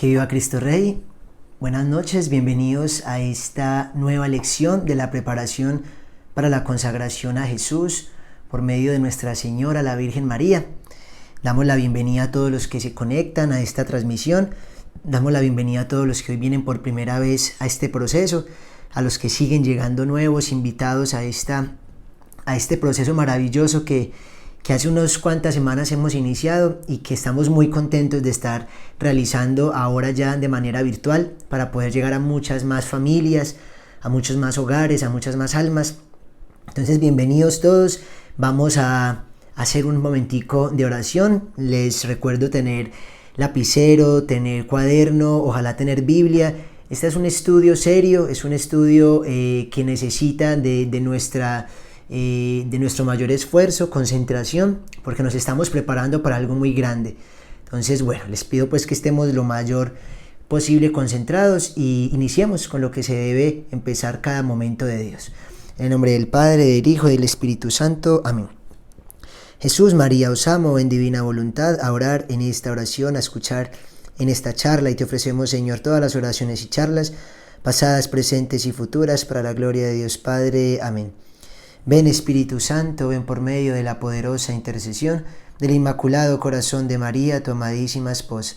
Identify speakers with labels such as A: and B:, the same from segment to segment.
A: Que viva Cristo Rey. Buenas noches, bienvenidos a esta nueva lección de la preparación para la consagración a Jesús por medio de Nuestra Señora, la Virgen María. Damos la bienvenida a todos los que se conectan a esta transmisión. Damos la bienvenida a todos los que hoy vienen por primera vez a este proceso, a los que siguen llegando nuevos, invitados a este proceso maravilloso que hace unas cuantas semanas hemos iniciado y que estamos muy contentos de estar realizando ahora ya de manera virtual para poder llegar a muchas más familias, a muchos más hogares, a muchas más almas. Entonces, bienvenidos todos. Vamos a hacer un momentico de oración. Les recuerdo tener lapicero, tener cuaderno, ojalá tener Biblia. Este es un estudio serio, es un estudio que necesita de nuestro mayor esfuerzo, concentración, porque nos estamos preparando para algo muy grande. Entonces, bueno, les pido pues que estemos lo mayor posible concentrados y iniciemos con lo que se debe empezar cada momento de Dios. En el nombre del Padre, del Hijo y del Espíritu Santo. Amén. Jesús, María, os amo en divina voluntad a orar en esta oración, a escuchar en esta charla, y te ofrecemos, Señor, todas las oraciones y charlas, pasadas, presentes y futuras, para la gloria de Dios Padre. Amén. Ven, Espíritu Santo, ven por medio de la poderosa intercesión del Inmaculado Corazón de María, tu amadísima esposa.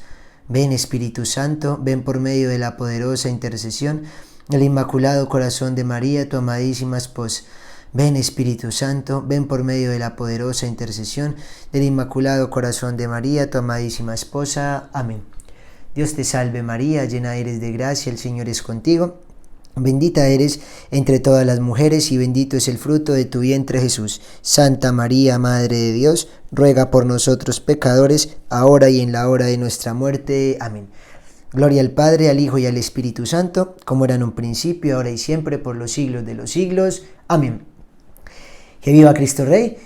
A: Ven, Espíritu Santo, ven por medio de la poderosa intercesión del Inmaculado Corazón de María, tu amadísima esposa. Ven, Espíritu Santo, ven por medio de la poderosa intercesión del Inmaculado Corazón de María, tu amadísima esposa. Amén. Dios te salve María, llena eres de gracia, el Señor es contigo. Bendita eres entre todas las mujeres y bendito es el fruto de tu vientre Jesús. Santa María, Madre de Dios, ruega por nosotros pecadores, ahora y en la hora de nuestra muerte. Amén. Gloria al Padre, al Hijo y al Espíritu Santo, como era en un principio, ahora y siempre, por los siglos de los siglos. Amén. Que viva Cristo Rey.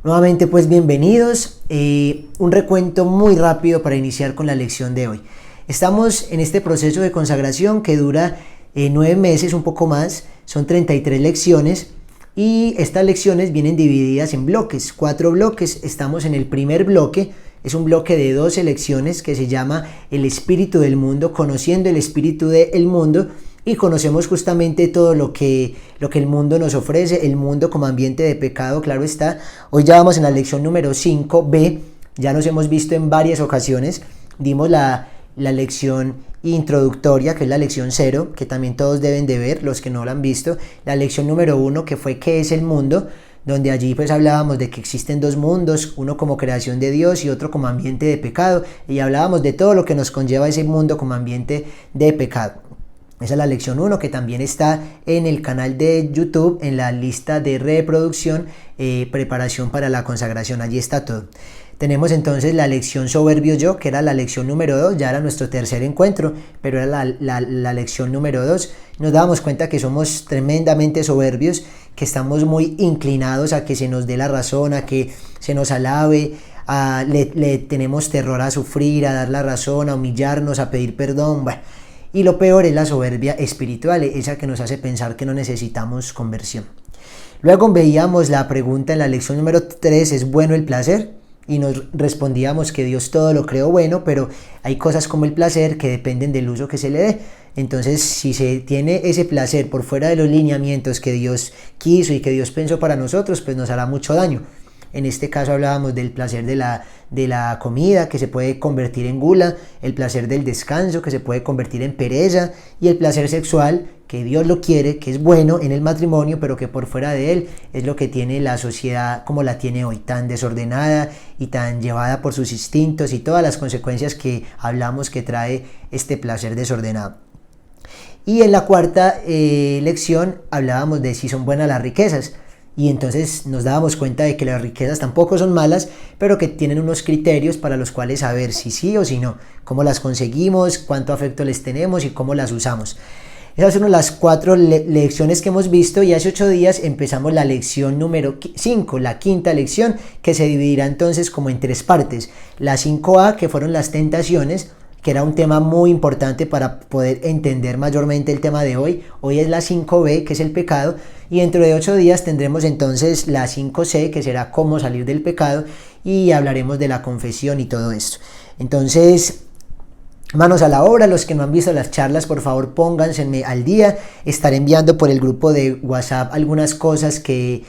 A: Nuevamente pues bienvenidos. Un recuento muy rápido para iniciar con la lección de hoy. Estamos en este proceso de consagración que dura 9 meses, un poco más, son 33 lecciones y estas lecciones vienen divididas en bloques, 4 bloques. Estamos en el primer bloque, es un bloque de 12 lecciones que se llama El Espíritu del Mundo, conociendo el Espíritu del Mundo, y conocemos justamente todo lo que el mundo nos ofrece, el mundo como ambiente de pecado, claro está. Hoy ya vamos en la lección número 5b, ya nos hemos visto en varias ocasiones, dimos la lección introductoria, que es la lección 0, que también todos deben de ver, los que no la han visto, la lección número 1, que fue ¿qué es el mundo?, donde allí pues hablábamos de que existen 2 mundos, uno como creación de Dios y otro como ambiente de pecado, y hablábamos de todo lo que nos conlleva ese mundo como ambiente de pecado. Esa es la lección 1, que también está en el canal de YouTube, en la lista de reproducción, preparación para la consagración, allí está todo. Tenemos entonces la lección Soberbio Yo, que era la lección número 2, ya era nuestro tercer encuentro, pero era la lección número 2. Nos dábamos cuenta que somos tremendamente soberbios, que estamos muy inclinados a que se nos dé la razón, a que se nos alabe, le tenemos terror a sufrir, a dar la razón, a humillarnos, a pedir perdón. Bueno, y lo peor es la soberbia espiritual, esa que nos hace pensar que no necesitamos conversión. Luego veíamos la pregunta en la lección número 3, ¿es bueno el placer? Y nos respondíamos que Dios todo lo creó bueno, pero hay cosas como el placer que dependen del uso que se le dé. Entonces, si se tiene ese placer por fuera de los lineamientos que Dios quiso y que Dios pensó para nosotros, pues nos hará mucho daño. En este caso hablábamos del placer de la comida, que se puede convertir en gula, el placer del descanso, que se puede convertir en pereza, y el placer sexual, que Dios lo quiere, que es bueno en el matrimonio, pero que por fuera de él es lo que tiene la sociedad como la tiene hoy, tan desordenada y tan llevada por sus instintos y todas las consecuencias que hablamos que trae este placer desordenado. Y en la cuarta lección hablábamos de si son buenas las riquezas. Y entonces nos dábamos cuenta de que las riquezas tampoco son malas, pero que tienen unos criterios para los cuales saber si sí o si no, cómo las conseguimos, cuánto afecto les tenemos y cómo las usamos. Esas son las 4 lecciones que hemos visto, y hace 8 días empezamos la lección número 5, la quinta lección, que se dividirá entonces como en 3 partes. La 5A, que fueron las tentaciones, que era un tema muy importante para poder entender mayormente el tema de hoy. Hoy es la 5B, que es el pecado, y dentro de 8 días tendremos entonces la 5C, que será cómo salir del pecado, y hablaremos de la confesión y todo esto. Entonces, Manos a la obra. Los que no han visto las charlas, por favor pónganse al día. Estaré enviando por el grupo de WhatsApp algunas cosas que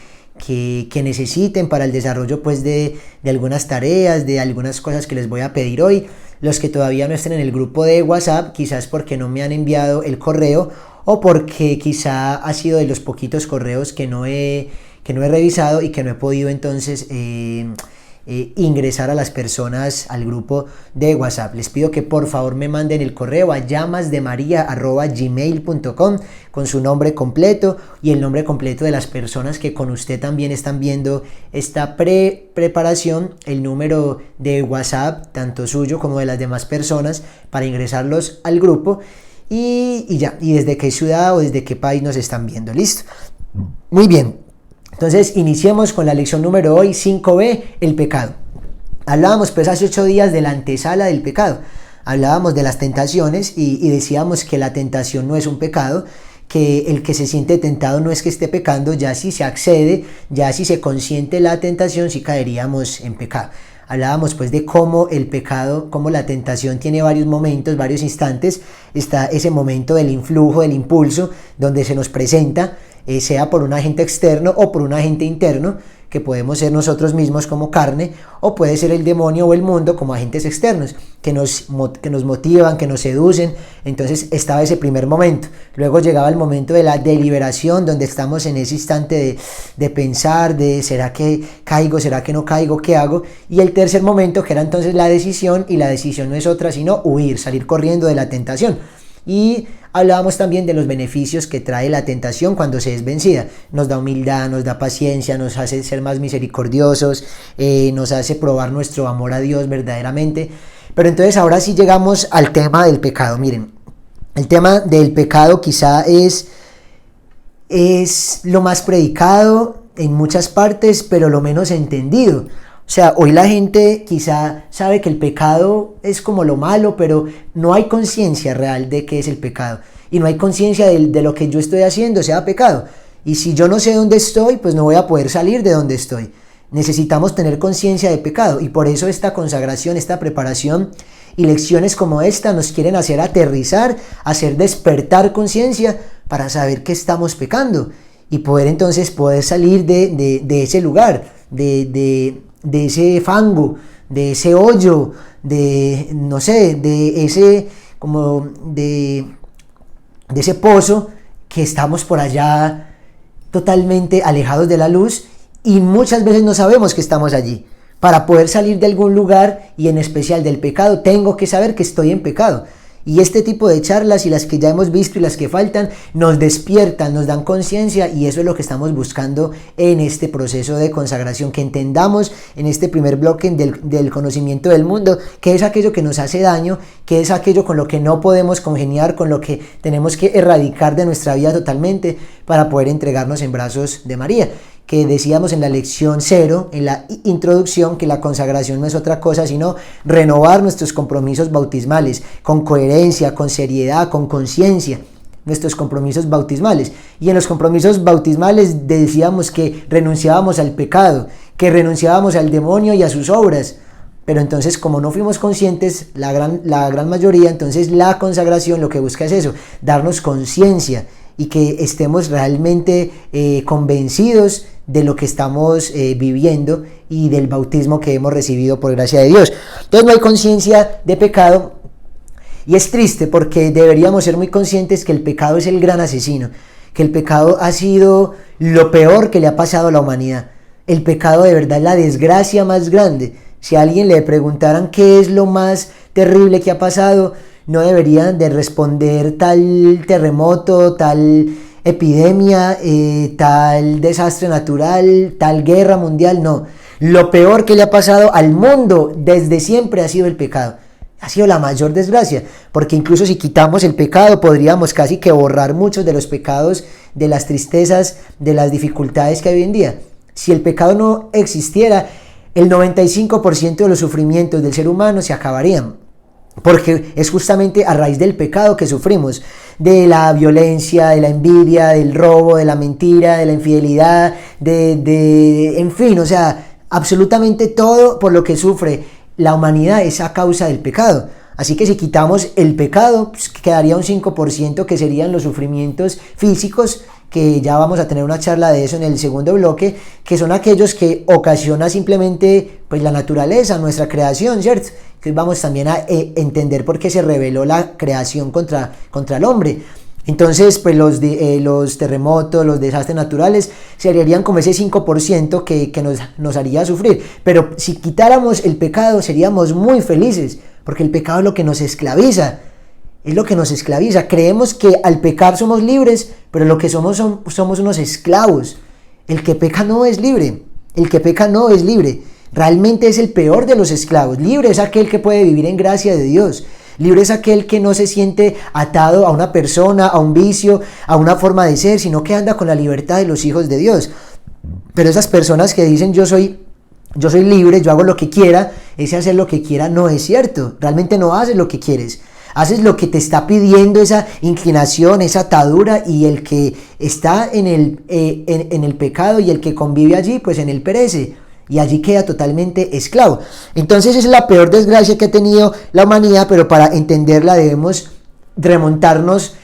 A: necesiten para el desarrollo pues de algunas tareas, de algunas cosas que les voy a pedir hoy. Los que todavía no estén en el grupo de WhatsApp, quizás porque no me han enviado el correo o porque quizá ha sido de los poquitos correos que no he revisado y que no he podido entonces ingresar a las personas al grupo de WhatsApp. Les pido que por favor me manden el correo a llamasdemaria@gmail.com con su nombre completo y el nombre completo de las personas que con usted también están viendo esta preparación, el número de WhatsApp tanto suyo como de las demás personas para ingresarlos al grupo y desde qué ciudad o desde qué país nos están viendo. ¿Listo? Muy bien. Entonces iniciemos con la lección número hoy, 5b, el pecado. Hablábamos pues hace 8 días de la antesala del pecado. Hablábamos de las tentaciones y decíamos que la tentación no es un pecado, que el que se siente tentado no es que esté pecando, ya si se accede, ya si se consiente la tentación, sí caeríamos en pecado. Hablábamos pues de cómo el pecado, cómo la tentación tiene varios momentos, varios instantes. Está ese momento del influjo, del impulso, donde se nos presenta, sea por un agente externo o por un agente interno, que podemos ser nosotros mismos como carne, o puede ser el demonio o el mundo como agentes externos, que nos motivan, que nos seducen. Entonces estaba ese primer momento. Luego llegaba el momento de la deliberación, donde estamos en ese instante de pensar, de ¿será que caigo? ¿Será que no caigo? ¿Qué hago? Y el tercer momento, que era entonces la decisión, y la decisión no es otra sino huir, salir corriendo de la tentación. Y hablábamos también de los beneficios que trae la tentación cuando se es vencida. Nos da humildad, nos da paciencia, nos hace ser más misericordiosos, nos hace probar nuestro amor a Dios verdaderamente. Pero entonces ahora sí llegamos al tema del pecado. Miren, el tema del pecado quizá es lo más predicado en muchas partes, pero lo menos entendido. O sea, hoy la gente quizá sabe que el pecado es como lo malo, pero no hay conciencia real de qué es el pecado. Y no hay conciencia de lo que yo estoy haciendo sea pecado. Y si yo no sé dónde estoy, pues no voy a poder salir de donde estoy. Necesitamos tener conciencia de pecado. Y por eso esta consagración, esta preparación y lecciones como esta nos quieren hacer aterrizar, hacer despertar conciencia para saber que estamos pecando. Y poder salir de ese lugar, de ese fango, de ese hoyo, de ese pozo que estamos por allá totalmente alejados de la luz y muchas veces no sabemos que estamos allí. Para poder salir de algún lugar y en especial del pecado, tengo que saber que estoy en pecado. Y este tipo de charlas y las que ya hemos visto y las que faltan nos despiertan, nos dan conciencia y eso es lo que estamos buscando en este proceso de consagración, que entendamos en este primer bloque del conocimiento del mundo qué es aquello que nos hace daño, qué es aquello con lo que no podemos congeniar, con lo que tenemos que erradicar de nuestra vida totalmente para poder entregarnos en brazos de María. Que decíamos en la lección 0, en la introducción, que la consagración no es otra cosa sino renovar nuestros compromisos bautismales con coherencia, con seriedad, con conciencia, nuestros compromisos bautismales. Y en los compromisos bautismales decíamos que renunciábamos al pecado, que renunciábamos al demonio y a sus obras. Pero entonces, como no fuimos conscientes, la gran mayoría, entonces la consagración lo que busca es eso, darnos conciencia y que estemos realmente convencidos de lo que estamos viviendo y del bautismo que hemos recibido por gracia de Dios. Entonces no hay conciencia de pecado y es triste porque deberíamos ser muy conscientes que el pecado es el gran asesino, que el pecado ha sido lo peor que le ha pasado a la humanidad. El pecado de verdad es la desgracia más grande. Si a alguien le preguntaran qué es lo más terrible que ha pasado, no deberían de responder tal terremoto, tal epidemia, tal desastre natural, tal guerra mundial, no. Lo peor que le ha pasado al mundo desde siempre ha sido el pecado. Ha sido la mayor desgracia, porque incluso si quitamos el pecado podríamos casi que borrar muchos de los pecados, de las tristezas, de las dificultades que hay hoy en día. Si el pecado no existiera, el 95% de los sufrimientos del ser humano se acabarían. Porque es justamente a raíz del pecado que sufrimos, de la violencia, de la envidia, del robo, de la mentira, de la infidelidad, en fin, o sea, absolutamente todo por lo que sufre la humanidad es a causa del pecado. Así que si quitamos el pecado, pues quedaría un 5% que serían los sufrimientos físicos, que ya vamos a tener una charla de eso en el segundo bloque, que son aquellos que ocasiona simplemente pues la naturaleza, nuestra creación, ¿cierto? Que hoy vamos también a entender por qué se rebeló la creación contra el hombre. Entonces, pues los terremotos, los desastres naturales serían como ese 5% que nos haría sufrir. Pero si quitáramos el pecado, seríamos muy felices, porque el pecado es lo que nos esclaviza. Es lo que nos esclaviza. Creemos que al pecar somos libres, pero lo que somos unos esclavos. El que peca no es libre. El que peca no es libre. Realmente es el peor de los esclavos. Libre es aquel que puede vivir en gracia de Dios. Libre es aquel que no se siente atado a una persona, a un vicio, a una forma de ser, sino que anda con la libertad de los hijos de Dios. Pero esas personas que dicen yo soy libre, yo hago lo que quiera, ese hacer lo que quiera no es cierto. Realmente no haces lo que quieres. Haces lo que te está pidiendo esa inclinación, esa atadura, y el que está en el pecado y el que convive allí, pues en él perece. Y allí queda totalmente esclavo. Entonces es la peor desgracia que ha tenido la humanidad, pero para entenderla debemos remontarnos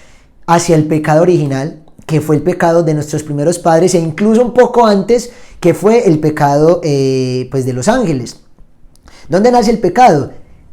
A: hacia el pecado original, que fue el pecado de nuestros primeros padres, e incluso un poco antes, que fue el pecado pues de los ángeles. ¿Dónde nace el pecado?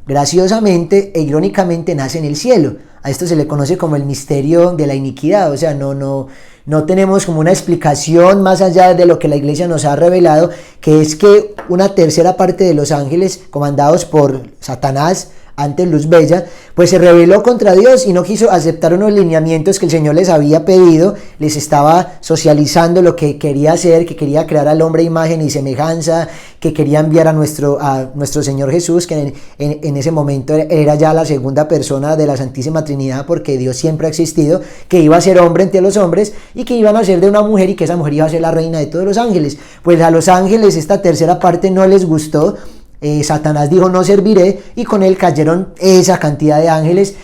A: Graciosamente e irónicamente nace en el cielo. A esto se le conoce como el misterio de la iniquidad. O sea, no tenemos como una explicación más allá de lo que la iglesia nos ha revelado, que es que una tercera parte de los ángeles, comandados por Satanás, antes Luz Bella, pues se rebeló contra Dios y no quiso aceptar unos lineamientos que el Señor les había pedido. Les estaba socializando lo que quería hacer, que quería crear al hombre a imagen y semejanza, que quería enviar a nuestro Señor Jesús, que en ese momento era ya la segunda persona de la Santísima Trinidad, porque Dios siempre ha existido, que iba a ser hombre entre los hombres y que iban a ser de una mujer, y que esa mujer iba a ser la reina de todos los ángeles. Pues a los ángeles esta tercera parte no les gustó. Satanás dijo no serviré, y con él cayeron esa cantidad de ángeles,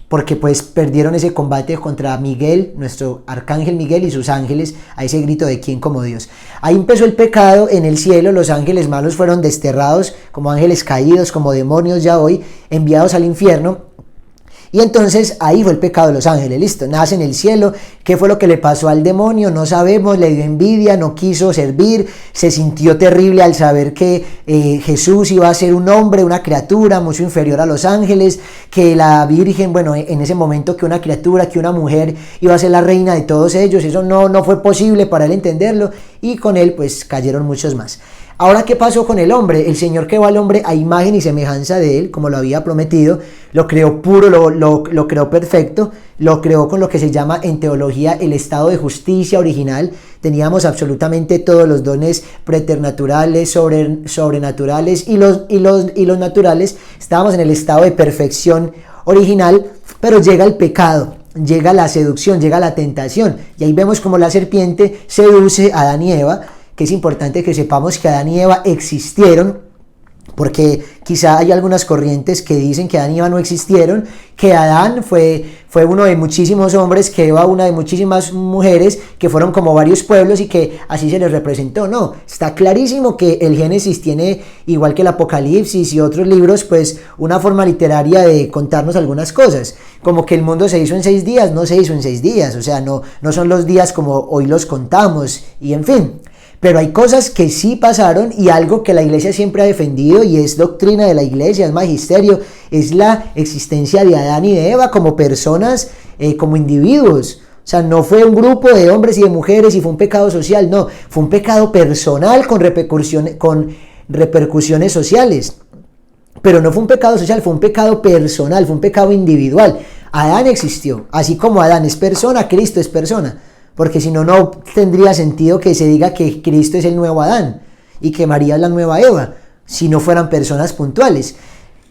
A: porque pues perdieron ese combate contra Miguel, nuestro arcángel Miguel y sus ángeles, a ese grito de quién como Dios. Ahí empezó el pecado en el cielo. Los ángeles malos fueron desterrados como ángeles caídos, como demonios ya hoy, enviados al infierno. Y entonces ahí fue el pecado de los ángeles. Listo, nace en el cielo. ¿Qué fue lo que le pasó al demonio? No sabemos. Le dio envidia, no quiso servir, se sintió terrible al saber que Jesús iba a ser un hombre, una criatura mucho inferior a los ángeles, que la Virgen, bueno, en ese momento, que una criatura, que una mujer iba a ser la reina de todos ellos. Eso no fue posible para él entenderlo, y con él pues cayeron muchos más. Ahora, ¿qué pasó con el hombre? El Señor creó al hombre a imagen y semejanza de él, como lo había prometido. Lo creó puro, lo creó perfecto, lo creó con lo que se llama en teología el estado de justicia original. Teníamos absolutamente todos los dones preternaturales, sobrenaturales y los naturales. Estábamos en el estado de perfección original, pero llega el pecado. Llega la seducción, llega la tentación, y ahí vemos como la serpiente seduce a Adán y Eva. Que es importante que sepamos que Adán y Eva existieron, porque quizá hay algunas corrientes que dicen que Adán y Eva no existieron, que Adán fue uno de muchísimos hombres, que Eva una de muchísimas mujeres, que fueron como varios pueblos y que así se les representó. No, está clarísimo que el Génesis tiene, igual que el Apocalipsis y otros libros, pues una forma literaria de contarnos algunas cosas, como que el mundo se hizo en 6 días, no se hizo en 6 días, o sea, no son los días como hoy los contamos, y en fin. Pero hay cosas que sí pasaron, y algo que la iglesia siempre ha defendido, y es doctrina de la iglesia, es magisterio, es la existencia de Adán y de Eva como personas, como individuos. O sea, no fue un grupo de hombres y de mujeres y fue un pecado social, no, fue un pecado personal con repercusiones sociales. Pero no fue un pecado social, fue un pecado personal, fue un pecado individual. Adán existió, así como Adán es persona, Cristo es persona. Porque si no, no tendría sentido que se diga que Cristo es el nuevo Adán y que María es la nueva Eva, si no fueran personas puntuales.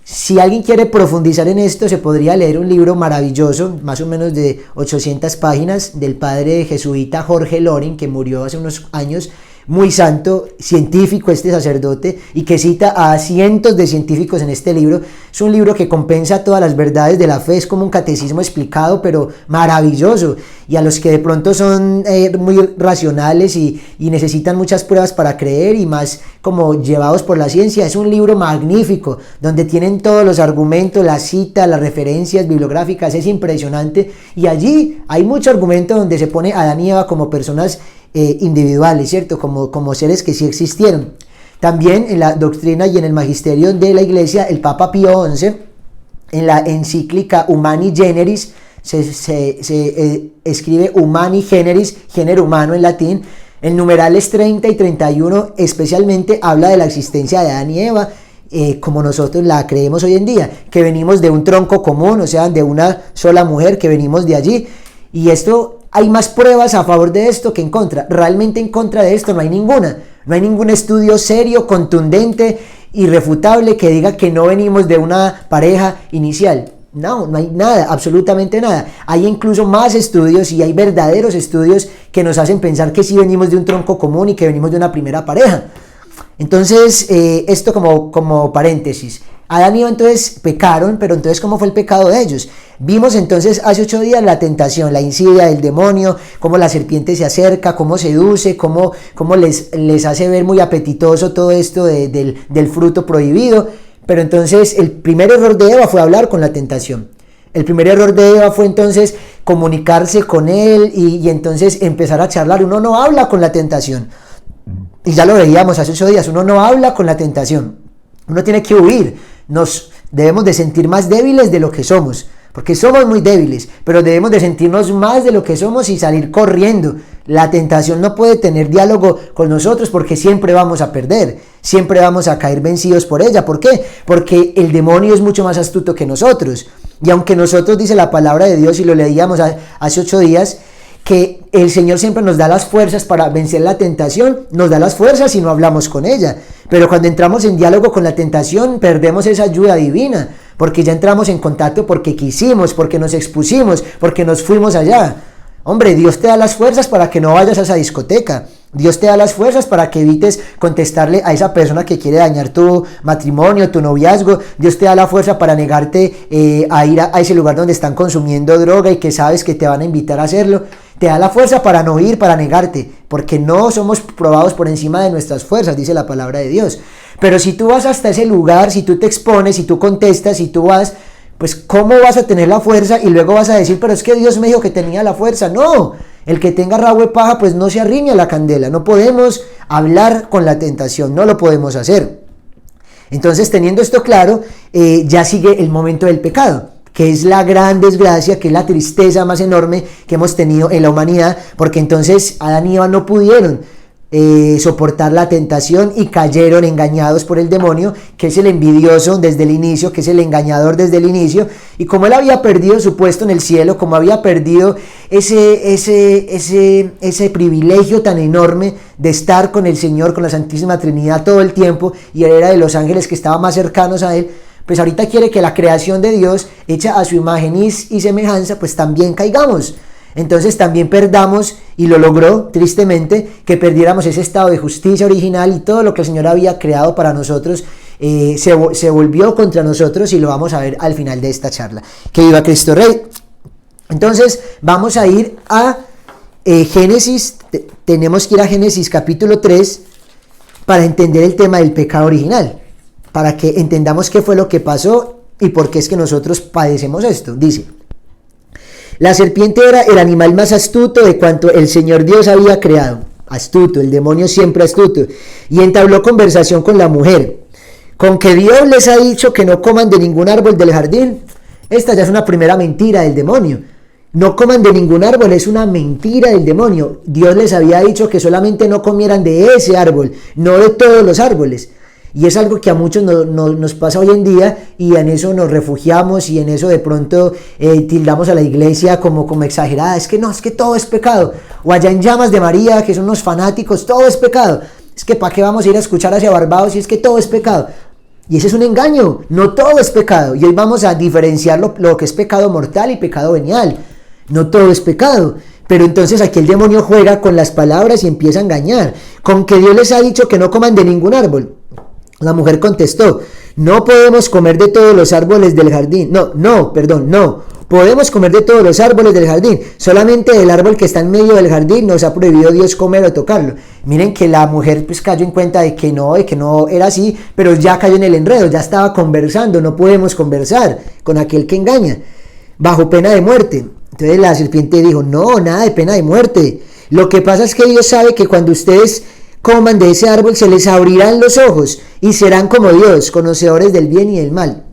A: Si alguien quiere profundizar en esto, se podría leer un libro maravilloso, más o menos de 800 páginas, del padre jesuita Jorge Loring, que murió hace unos años, muy santo, científico este sacerdote, y que cita a cientos de científicos en este libro. Es un libro que compensa todas las verdades de la fe, es como un catecismo explicado, pero maravilloso. Y a los que de pronto son muy racionales y necesitan muchas pruebas para creer y más como llevados por la ciencia, es un libro magnífico, donde tienen todos los argumentos, las citas, las referencias bibliográficas, es impresionante. Y allí hay mucho argumento donde se pone a Adán y Eva como personas individuales, ¿cierto? Como seres que sí existieron. También en la doctrina y en el magisterio de la Iglesia, el Papa Pío XI, en la encíclica Humani Generis, se escribe Humani Generis, género humano en latín, en numerales 30 y 31 especialmente habla de la existencia de Adán y Eva, como nosotros la creemos hoy en día, que venimos de un tronco común, o sea, de una sola mujer, que venimos de allí. Y esto, hay más pruebas a favor de esto que en contra. Realmente en contra de esto no hay ninguna. No hay ningún estudio serio, contundente, irrefutable que diga que no venimos de una pareja inicial. No hay nada, absolutamente nada. Hay incluso más estudios y hay verdaderos estudios que nos hacen pensar que sí venimos de un tronco común y que venimos de una primera pareja. Entonces, esto como paréntesis. Adán y Eva entonces pecaron, pero entonces ¿cómo fue el pecado de ellos? Vimos entonces hace 8 días la tentación, la insidia del demonio, cómo la serpiente se acerca, cómo seduce, cómo les hace ver muy apetitoso todo esto del fruto prohibido. Pero entonces el primer error de Eva fue hablar con la tentación. El primer error de Eva fue entonces comunicarse con él y entonces empezar a charlar. Uno no habla con la tentación. Y ya lo veíamos hace 8 días, uno no habla con la tentación. Uno tiene que huir. Nos debemos de sentir más débiles de lo que somos, porque somos muy débiles, pero debemos de sentirnos más de lo que somos y salir corriendo. La tentación no puede tener diálogo con nosotros porque siempre vamos a perder, siempre vamos a caer vencidos por ella. ¿Por qué? Porque el demonio es mucho más astuto que nosotros. Y aunque nosotros, dice la palabra de Dios, y lo leíamos hace 8 días, que el Señor siempre nos da las fuerzas para vencer la tentación, nos da las fuerzas y no hablamos con ella. Pero cuando entramos en diálogo con la tentación, perdemos esa ayuda divina, porque ya entramos en contacto porque quisimos, porque nos expusimos, porque nos fuimos allá. Hombre, Dios te da las fuerzas para que no vayas a esa discoteca. Dios te da las fuerzas para que evites contestarle a esa persona que quiere dañar tu matrimonio, tu noviazgo. Dios te da la fuerza para negarte a ir a ese lugar donde están consumiendo droga y que sabes que te van a invitar a hacerlo. Te da la fuerza para no ir, para negarte, porque no somos probados por encima de nuestras fuerzas, dice la palabra de Dios. Pero si tú vas hasta ese lugar, si tú te expones, si tú contestas, si tú vas, pues ¿cómo vas a tener la fuerza? Y luego vas a decir, pero es que Dios me dijo que tenía la fuerza. No, el que tenga rabo de paja, pues no se arriñe a la candela. No podemos hablar con la tentación, no lo podemos hacer. Entonces, teniendo esto claro, ya sigue el momento del pecado, que es la gran desgracia, que es la tristeza más enorme que hemos tenido en la humanidad, porque entonces Adán y Eva no pudieron soportar la tentación y cayeron engañados por el demonio, que es el envidioso desde el inicio, que es el engañador desde el inicio. Y como él había perdido su puesto en el cielo, como había perdido ese privilegio tan enorme de estar con el Señor, con la Santísima Trinidad todo el tiempo, y él era de los ángeles que estaban más cercanos a él, pues ahorita quiere que la creación de Dios, hecha a su imagen y semejanza, pues también caigamos. Entonces también perdamos, y lo logró tristemente, que perdiéramos ese estado de justicia original, y todo lo que el Señor había creado para nosotros se volvió contra nosotros, y lo vamos a ver al final de esta charla. Que viva Cristo Rey. Entonces vamos a ir a Génesis, tenemos que ir a Génesis capítulo 3 para entender el tema del pecado original, para que entendamos qué fue lo que pasó y por qué es que nosotros padecemos esto. Dice: la serpiente era el animal más astuto de cuanto el Señor Dios había creado. Astuto, el demonio siempre astuto. Y entabló conversación con la mujer. ¿Con que Dios les ha dicho que no coman de ningún árbol del jardín? Esta ya es una primera mentira del demonio. No coman de ningún árbol, es una mentira del demonio. Dios les había dicho que solamente no comieran de ese árbol, no de todos los árboles. Y es algo que a muchos nos pasa hoy en día, y en eso nos refugiamos, y en eso de pronto tildamos a la iglesia como exagerada. Es que no, es que todo es pecado. O allá en Llamas de María, que son unos fanáticos, todo es pecado. Es que ¿para qué vamos a ir a escuchar hacia Barbados si es que todo es pecado? Y ese es un engaño, no todo es pecado. Y hoy vamos a diferenciar lo que es pecado mortal y pecado venial. No todo es pecado, Pero entonces aquí el demonio juega con las palabras y empieza a engañar, con que Dios les ha dicho que no coman de ningún árbol. La mujer contestó, no podemos comer de todos los árboles del jardín. No, podemos comer de todos los árboles del jardín, solamente del árbol que está en medio del jardín nos ha prohibido Dios comer o tocarlo. Miren que la mujer pues cayó en cuenta de que no era así, pero ya cayó en el enredo, ya estaba conversando, no podemos conversar con aquel que engaña, bajo pena de muerte. Entonces la serpiente dijo, no, nada de pena de muerte. Lo que pasa es que Dios sabe que cuando ustedes coman de ese árbol se les abrirán los ojos y serán como Dios, conocedores del bien y del mal.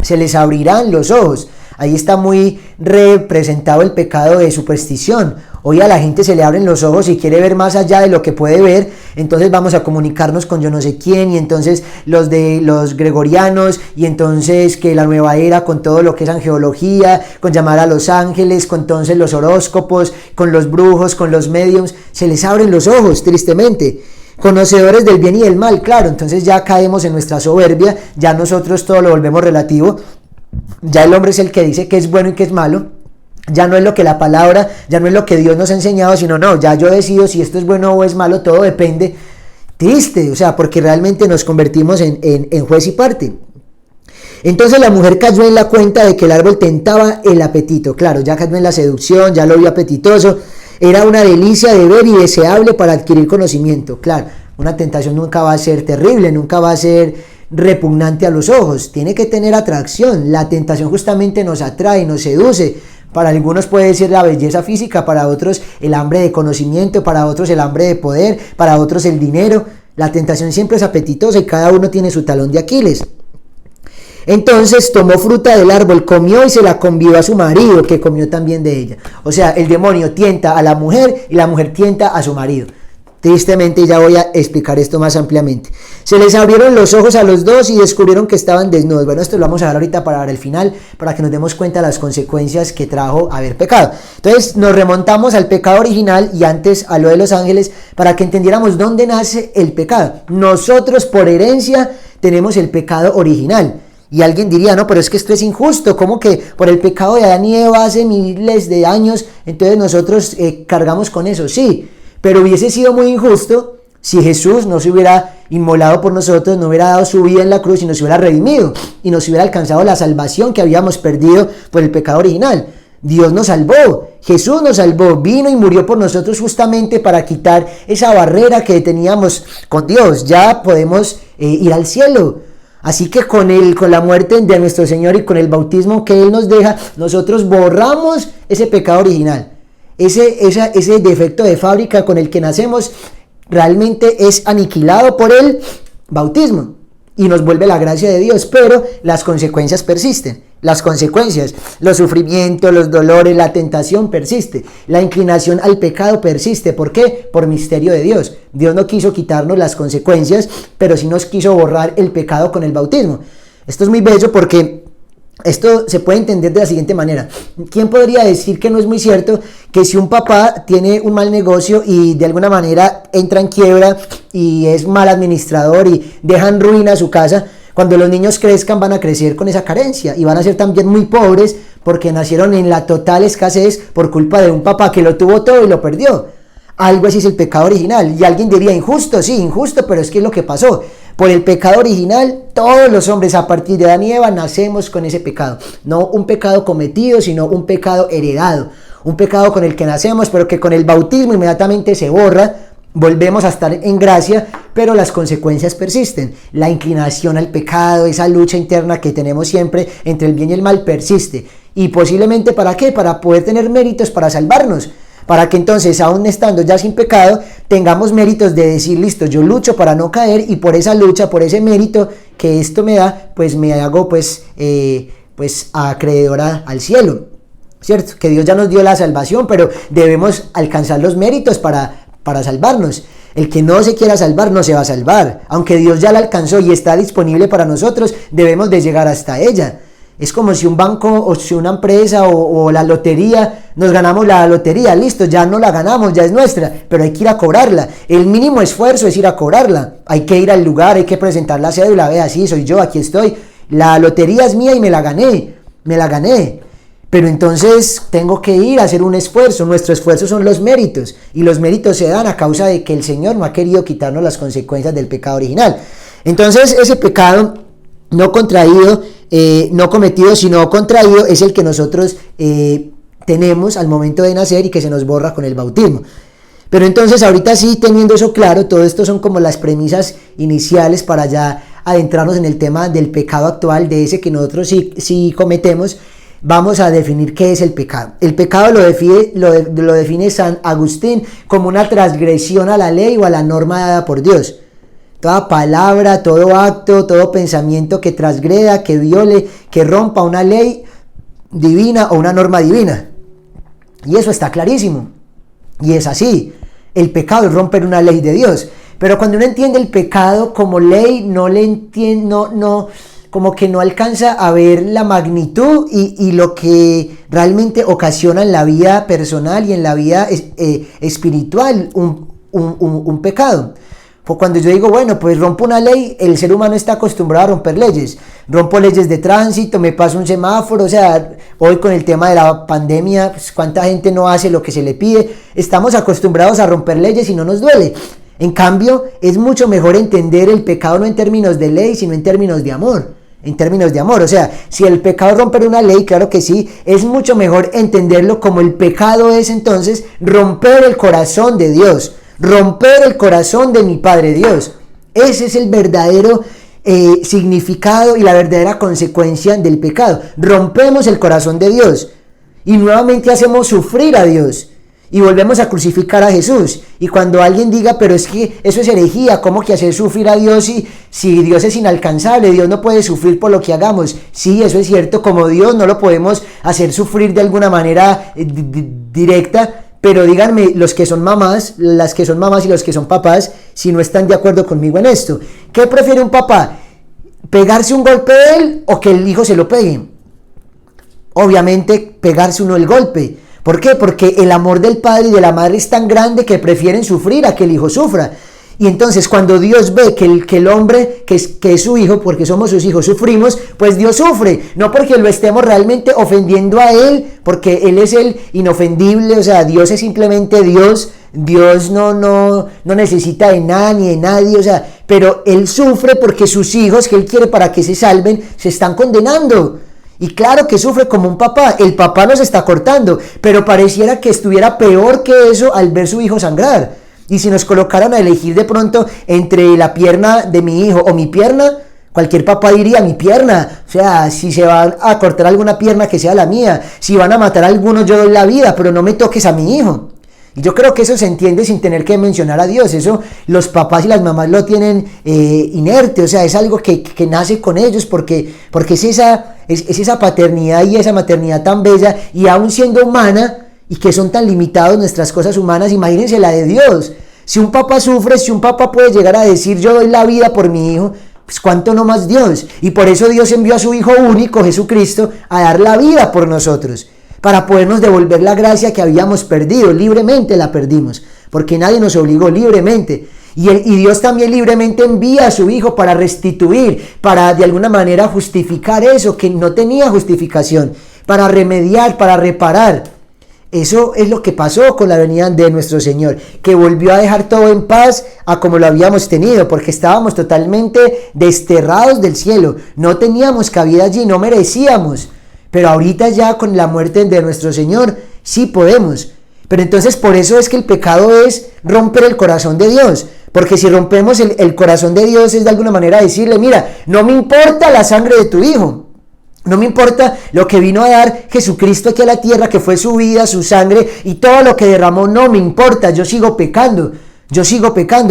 A: Se les abrirán los ojos. Ahí está muy representado el pecado de superstición. Hoy a la gente se le abren los ojos y quiere ver más allá de lo que puede ver, entonces vamos a comunicarnos con yo no sé quién, y entonces los de los gregorianos, y entonces que la nueva era con todo lo que es angeología, con llamar a los ángeles, con entonces los horóscopos, con los brujos, con los mediums, se les abren los ojos, tristemente. Conocedores del bien y del mal, claro, entonces ya caemos en nuestra soberbia, ya nosotros todo lo volvemos relativo, ya el hombre es el que dice que es bueno y que es malo. Ya no es lo que la palabra, ya no es lo que Dios nos ha enseñado, sino ya yo decido si esto es bueno o es malo, todo depende. Triste, o sea, porque realmente nos convertimos en juez y parte. Entonces la mujer cayó en la cuenta de que el árbol tentaba el apetito, claro, ya cayó en la seducción, ya lo vio apetitoso, era una delicia de ver y deseable para adquirir conocimiento, claro, una tentación nunca va a ser terrible, nunca va a ser repugnante a los ojos, tiene que tener atracción, la tentación justamente nos atrae, nos seduce. Para algunos puede ser la belleza física, para otros el hambre de conocimiento, para otros el hambre de poder, para otros el dinero. La tentación siempre es apetitosa y cada uno tiene su talón de Aquiles. Entonces tomó fruta del árbol, comió y se la convidó a su marido, que comió también de ella. O sea, el demonio tienta a la mujer y la mujer tienta a su marido. Tristemente, ya voy a explicar esto más ampliamente. Se les abrieron los ojos a los dos y descubrieron que estaban desnudos. Bueno, esto lo vamos a ver ahorita para el final, para que nos demos cuenta de las consecuencias que trajo haber pecado. Entonces, nos remontamos al pecado original y antes a lo de los ángeles, para que entendiéramos dónde nace el pecado. Nosotros, por herencia, tenemos el pecado original. Y alguien diría, no, pero es que esto es injusto, ¿cómo que por el pecado de Adán y Eva hace miles de años, entonces nosotros cargamos con eso? Sí. Pero hubiese sido muy injusto si Jesús no se hubiera inmolado por nosotros, no hubiera dado su vida en la cruz y nos hubiera redimido y nos hubiera alcanzado la salvación que habíamos perdido por el pecado original. Dios nos salvó, Jesús nos salvó, vino y murió por nosotros justamente para quitar esa barrera que teníamos con Dios. Ya podemos ir al cielo. Así que con la muerte de nuestro Señor y con el bautismo que Él nos deja, nosotros borramos ese pecado original. Ese defecto de fábrica con el que nacemos realmente es aniquilado por el bautismo y nos vuelve la gracia de Dios, pero las consecuencias persisten. Las consecuencias, los sufrimientos, los dolores, la tentación persiste. La inclinación al pecado persiste. ¿Por qué? Por misterio de Dios. Dios no quiso quitarnos las consecuencias, pero sí nos quiso borrar el pecado con el bautismo. Esto es muy bello porque esto se puede entender de la siguiente manera. ¿Quién podría decir que no es muy cierto que si un papá tiene un mal negocio y de alguna manera entra en quiebra y es mal administrador y deja en ruina su casa, cuando los niños crezcan van a crecer con esa carencia y van a ser también muy pobres porque nacieron en la total escasez por culpa de un papá que lo tuvo todo y lo perdió? Algo así es el pecado original. Y alguien diría, injusto, sí, injusto, pero es que es lo que pasó. Por el pecado original, todos los hombres a partir de Adán y Eva nacemos con ese pecado. No un pecado cometido, sino un pecado heredado. Un pecado con el que nacemos, pero que con el bautismo inmediatamente se borra. Volvemos a estar en gracia, pero las consecuencias persisten. La inclinación al pecado, esa lucha interna que tenemos siempre entre el bien y el mal persiste. Y posiblemente, ¿para qué? Para poder tener méritos para salvarnos. Para que entonces, aún estando ya sin pecado, tengamos méritos de decir, listo, yo lucho para no caer y por esa lucha, por ese mérito que esto me da, pues me hago pues acreedora al cielo. ¿Cierto? Que Dios ya nos dio la salvación, pero debemos alcanzar los méritos para salvarnos. El que no se quiera salvar no se va a salvar. Aunque Dios ya la alcanzó y está disponible para nosotros, debemos de llegar hasta ella. Es como si un banco o si una empresa o la lotería, nos ganamos la lotería, listo, ya no la ganamos, ya es nuestra, pero hay que ir a cobrarla. El mínimo esfuerzo es ir a cobrarla. Hay que ir al lugar, hay que presentar la cédula, vea, sí, soy yo, aquí estoy. La lotería es mía y me la gané. pero entonces tengo que ir a hacer un esfuerzo. Nuestro esfuerzo son los méritos, y los méritos se dan a causa de que el Señor no ha querido quitarnos las consecuencias del pecado original. Entonces ese pecado no contraído, no cometido, sino contraído, es el que nosotros tenemos al momento de nacer y que se nos borra con el bautismo. Pero entonces ahorita sí, teniendo eso claro, todo esto son como las premisas iniciales para ya adentrarnos en el tema del pecado actual, de ese que nosotros sí cometemos. Vamos a definir qué es el pecado. El pecado lo define San Agustín como una transgresión a la ley o a la norma dada por Dios. Toda palabra, todo acto, todo pensamiento que transgreda, que viole, que rompa una ley divina o una norma divina. Y eso está clarísimo. Y es así. El pecado es romper una ley de Dios. Pero cuando uno entiende el pecado como ley, no le entiende, como que no alcanza a ver la magnitud y lo que realmente ocasiona en la vida personal y en la vida espiritual un pecado. Pues cuando yo digo, bueno, pues rompo una ley, el ser humano está acostumbrado a romper leyes. Rompo leyes de tránsito, me paso un semáforo, o sea, hoy con el tema de la pandemia, pues cuánta gente no hace lo que se le pide. Estamos acostumbrados a romper leyes y no nos duele. En cambio, es mucho mejor entender el pecado no en términos de ley, sino en términos de amor. En términos de amor, o sea, si el pecado es romper una ley, claro que sí, es mucho mejor entenderlo como el pecado es entonces romper el corazón de Dios, romper el corazón de mi Padre Dios. Ese es el verdadero significado y la verdadera consecuencia del pecado. Rompemos el corazón de Dios y nuevamente hacemos sufrir a Dios. Y volvemos a crucificar a Jesús. Y cuando alguien diga, pero es que eso es herejía, ¿cómo que hacer sufrir a Dios si Dios es inalcanzable? Dios no puede sufrir por lo que hagamos. Sí, eso es cierto, como Dios no lo podemos hacer sufrir de alguna manera directa. Pero díganme, los que son mamás, las que son mamás y los que son papás, si no están de acuerdo conmigo en esto. ¿Qué prefiere un papá? ¿Pegarse un golpe de él o que el hijo se lo pegue? Obviamente, pegarse uno el golpe. ¿Por qué? Porque el amor del padre y de la madre es tan grande que prefieren sufrir a que el hijo sufra. Y entonces cuando Dios ve que el hombre, que es su hijo, porque somos sus hijos, sufrimos, pues Dios sufre. No porque lo estemos realmente ofendiendo a Él, porque Él es el inofendible, o sea, Dios es simplemente Dios. Dios no necesita de nada ni de nadie, o sea, pero Él sufre porque sus hijos, que Él quiere para que se salven, se están condenando. Y claro que sufre como un papá, el papá nos está cortando, pero pareciera que estuviera peor que eso al ver su hijo sangrar. Y si nos colocaran a elegir de pronto entre la pierna de mi hijo o mi pierna, cualquier papá diría mi pierna. O sea, si se va a cortar alguna pierna, que sea la mía. Si van a matar a algunos, yo doy la vida, pero no me toques a mi hijo. Y yo creo que eso se entiende sin tener que mencionar a Dios. Eso los papás y las mamás lo tienen inerte, o sea, es algo que nace con ellos porque es esa paternidad y esa maternidad tan bella, y aún siendo humana, y que son tan limitados nuestras cosas humanas, imagínense la de Dios. Si un papá sufre, si un papá puede llegar a decir yo doy la vida por mi hijo, pues cuánto no más Dios. Y por eso Dios envió a su Hijo único, Jesucristo, a dar la vida por nosotros, para podernos devolver la gracia que habíamos perdido. Libremente la perdimos, porque nadie nos obligó, libremente. Y Dios también libremente envía a su Hijo para restituir, para de alguna manera justificar eso que no tenía justificación, para remediar, para reparar. Eso es lo que pasó con la venida de nuestro Señor, que volvió a dejar todo en paz a como lo habíamos tenido, porque estábamos totalmente desterrados del cielo, no teníamos cabida allí, no merecíamos. Pero ahorita ya con la muerte de nuestro Señor sí podemos. Pero entonces por eso es que el pecado es romper el corazón de Dios. Porque si rompemos el corazón de Dios es de alguna manera decirle, mira, no me importa la sangre de tu Hijo. No me importa lo que vino a dar Jesucristo aquí a la tierra, que fue su vida, su sangre y todo lo que derramó, no me importa, yo sigo pecando.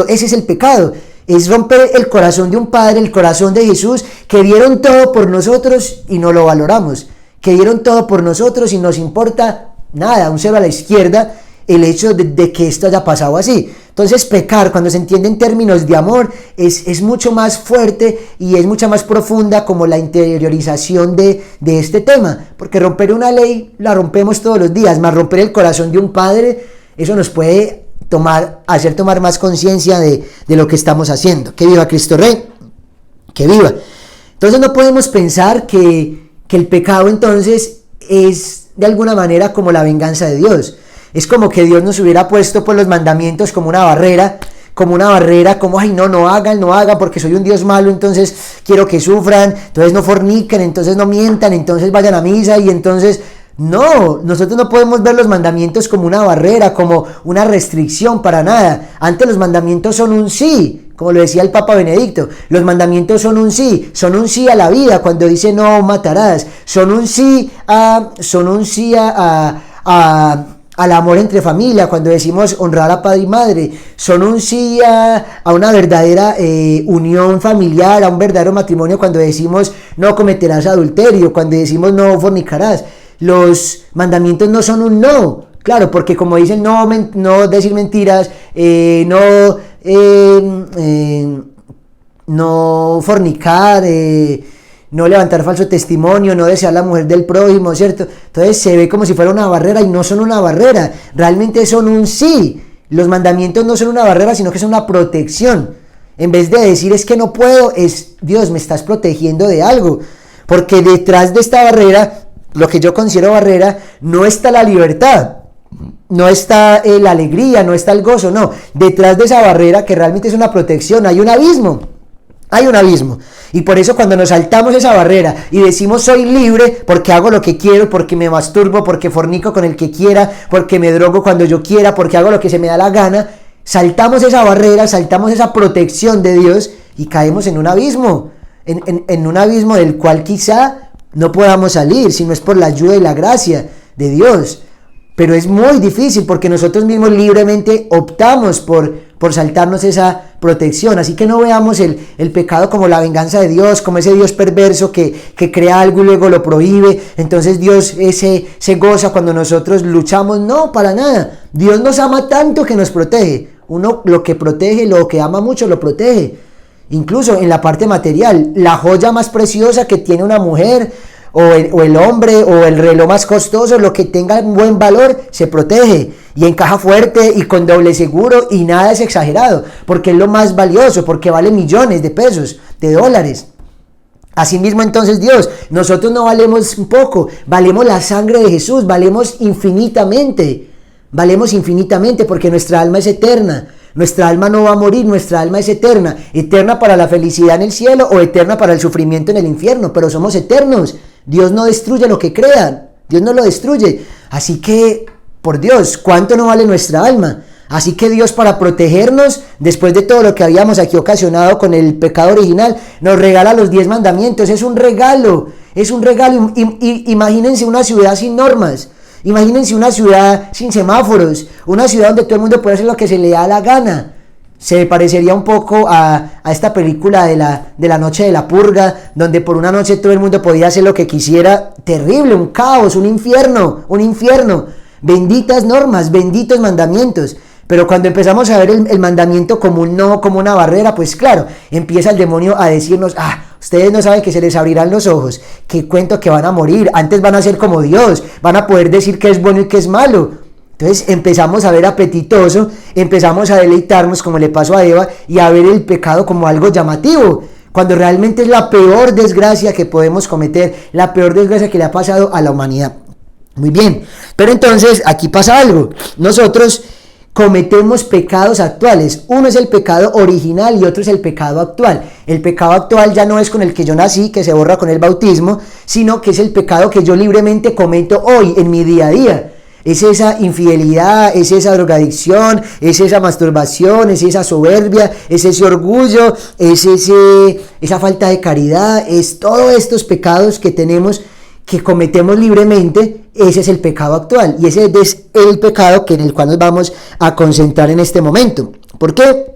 A: Ese es el pecado. Es romper el corazón de un Padre, el corazón de Jesús, que dieron todo por nosotros y no lo valoramos. Que dieron todo por nosotros y nos importa nada, un cero a la izquierda, el hecho de que esto haya pasado así. Entonces pecar, cuando se entiende en términos de amor, es mucho más fuerte y es mucha más profunda como la interiorización de este tema. Porque romper una ley la rompemos todos los días, más romper el corazón de un padre, eso nos puede hacer tomar más conciencia de lo que estamos haciendo. ¡Que viva Cristo Rey! ¡Que viva! Entonces no podemos pensar que el pecado entonces es de alguna manera como la venganza de Dios. Es como que Dios nos hubiera puesto por los mandamientos como una barrera, como, ay, no hagan, porque soy un Dios malo, entonces quiero que sufran, entonces no forniquen, entonces no mientan, entonces vayan a misa, y entonces, no, nosotros no podemos ver los mandamientos como una barrera, como una restricción, para nada. Antes los mandamientos son un sí, como lo decía el Papa Benedicto, los mandamientos son un sí a la vida, cuando dice no matarás, son un sí al amor entre familia, cuando decimos honrar a padre y madre, son un sí a una verdadera unión familiar, a un verdadero matrimonio, cuando decimos no cometerás adulterio, cuando decimos no fornicarás. Los mandamientos no son un no, claro, porque como dicen no decir mentiras, no fornicar, no levantar falso testimonio, no desear la mujer del prójimo, ¿cierto? Entonces se ve como si fuera una barrera, y no son una barrera, realmente son un sí. Los mandamientos no son una barrera, sino que son una protección. En vez de decir es que no puedo, es Dios, me estás protegiendo de algo, porque detrás de esta barrera, lo que yo considero barrera, no está la libertad, no está la alegría, no está el gozo, no. Detrás de esa barrera, que realmente es una protección, hay un abismo. Y por eso cuando nos saltamos esa barrera y decimos soy libre porque hago lo que quiero, porque me masturbo, porque fornico con el que quiera, porque me drogo cuando yo quiera, porque hago lo que se me da la gana, saltamos esa barrera, saltamos esa protección de Dios y caemos en un abismo, en un abismo del cual quizá no podamos salir si no es por la ayuda y la gracia de Dios. Pero es muy difícil porque nosotros mismos libremente optamos por saltarnos esa protección. Así que no veamos el pecado como la venganza de Dios, como ese Dios perverso que crea algo y luego lo prohíbe. Entonces Dios se goza cuando nosotros luchamos. No, para nada. Dios nos ama tanto que nos protege. Uno lo que protege, lo que ama mucho, lo protege. Incluso en la parte material, la joya más preciosa que tiene una mujer, o el hombre, o el reloj más costoso, lo que tenga un buen valor, se protege y encaja fuerte y con doble seguro, y nada es exagerado, porque es lo más valioso, porque vale millones de pesos, de dólares. Asimismo entonces Dios, nosotros no valemos un poco, valemos la sangre de Jesús, valemos infinitamente, porque nuestra alma es eterna. Nuestra alma no va a morir, nuestra alma es eterna, eterna para la felicidad en el cielo o eterna para el sufrimiento en el infierno, pero somos eternos. Dios no destruye lo que crea, Dios no lo destruye. Así que, por Dios, ¿cuánto no vale nuestra alma? Así que Dios, para protegernos, después de todo lo que habíamos aquí ocasionado con el pecado original, nos regala los 10 mandamientos. Es un regalo. Imagínense una ciudad sin normas. Imagínense una ciudad sin semáforos, una ciudad donde todo el mundo puede hacer lo que se le da la gana. Se parecería un poco a esta película de la noche de la purga, donde por una noche todo el mundo podía hacer lo que quisiera. Terrible, un caos, un infierno. Benditas normas, benditos mandamientos. Pero cuando empezamos a ver el mandamiento como un no, como una barrera, pues claro, empieza el demonio a decirnos, ustedes no saben que se les abrirán los ojos, que cuento que van a morir, antes van a ser como Dios, van a poder decir que es bueno y que es malo. Entonces empezamos a ver apetitoso, empezamos a deleitarnos como le pasó a Eva y a ver el pecado como algo llamativo, cuando realmente es la peor desgracia que podemos cometer, la peor desgracia que le ha pasado a la humanidad. Muy bien, pero entonces aquí pasa algo, nosotros cometemos pecados actuales. Uno es el pecado original y otro es el pecado actual. El pecado actual ya no es con el que yo nací, que se borra con el bautismo, sino que es el pecado que yo libremente cometo hoy en mi día a día. Es esa infidelidad, es esa drogadicción, es esa masturbación, es esa soberbia, es ese orgullo, es esa falta de caridad, es todos estos pecados que tenemos, que cometemos libremente. Ese es el pecado actual y ese es el pecado en el cual nos vamos a concentrar en este momento. ¿Por qué?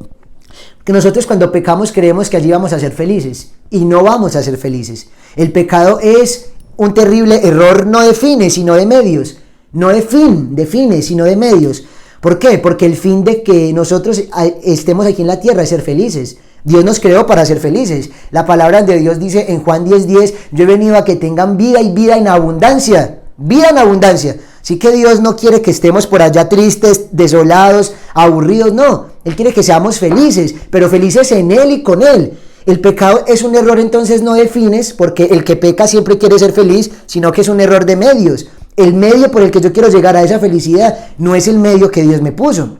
A: Porque nosotros cuando pecamos creemos que allí vamos a ser felices y no vamos a ser felices. El pecado es un terrible error, no de fines sino de medios, no de fines sino de medios. ¿Por qué? Porque el fin de que nosotros estemos aquí en la tierra es ser felices. Dios nos creó para ser felices. La palabra de Dios dice en Juan 10:10, yo he venido a que tengan vida y vida en abundancia. Vida en abundancia. Así que Dios no quiere que estemos por allá tristes, desolados, aburridos, no. Él quiere que seamos felices, pero felices en Él y con Él. El pecado es un error entonces no de fines, porque el que peca siempre quiere ser feliz, sino que es un error de medios. el medio por el que yo quiero llegar a esa felicidad no es el medio que Dios me puso.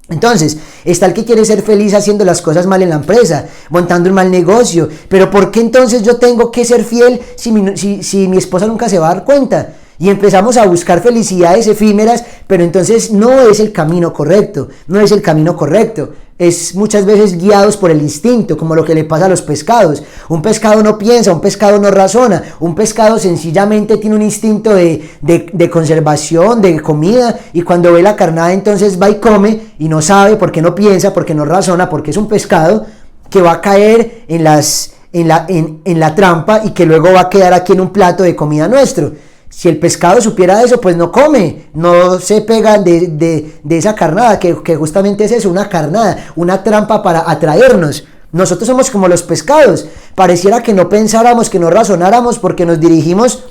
A: Entonces, está el que quiere ser feliz haciendo las cosas mal en la empresa, montando un mal negocio. Pero ¿por qué entonces yo tengo que ser fiel si mi esposa nunca se va a dar cuenta? Y empezamos a buscar felicidades efímeras, pero entonces no es el camino correcto, no es el camino correcto. Es muchas veces guiados por el instinto, como lo que le pasa a los pescados. Un pescado no piensa, un pescado no razona, un pescado sencillamente tiene un instinto de conservación, de comida, y cuando ve la carnada entonces va y come, y no sabe porque no piensa, porque no razona, porque es un pescado que va a caer en la trampa y que luego va a quedar aquí en un plato de comida nuestro. Si el pescado supiera eso, pues no come, no se pega de esa carnada, que justamente es eso, una carnada, una trampa para atraernos. Nosotros somos como los pescados, pareciera que no pensáramos, que no razonáramos, porque nos dirigimos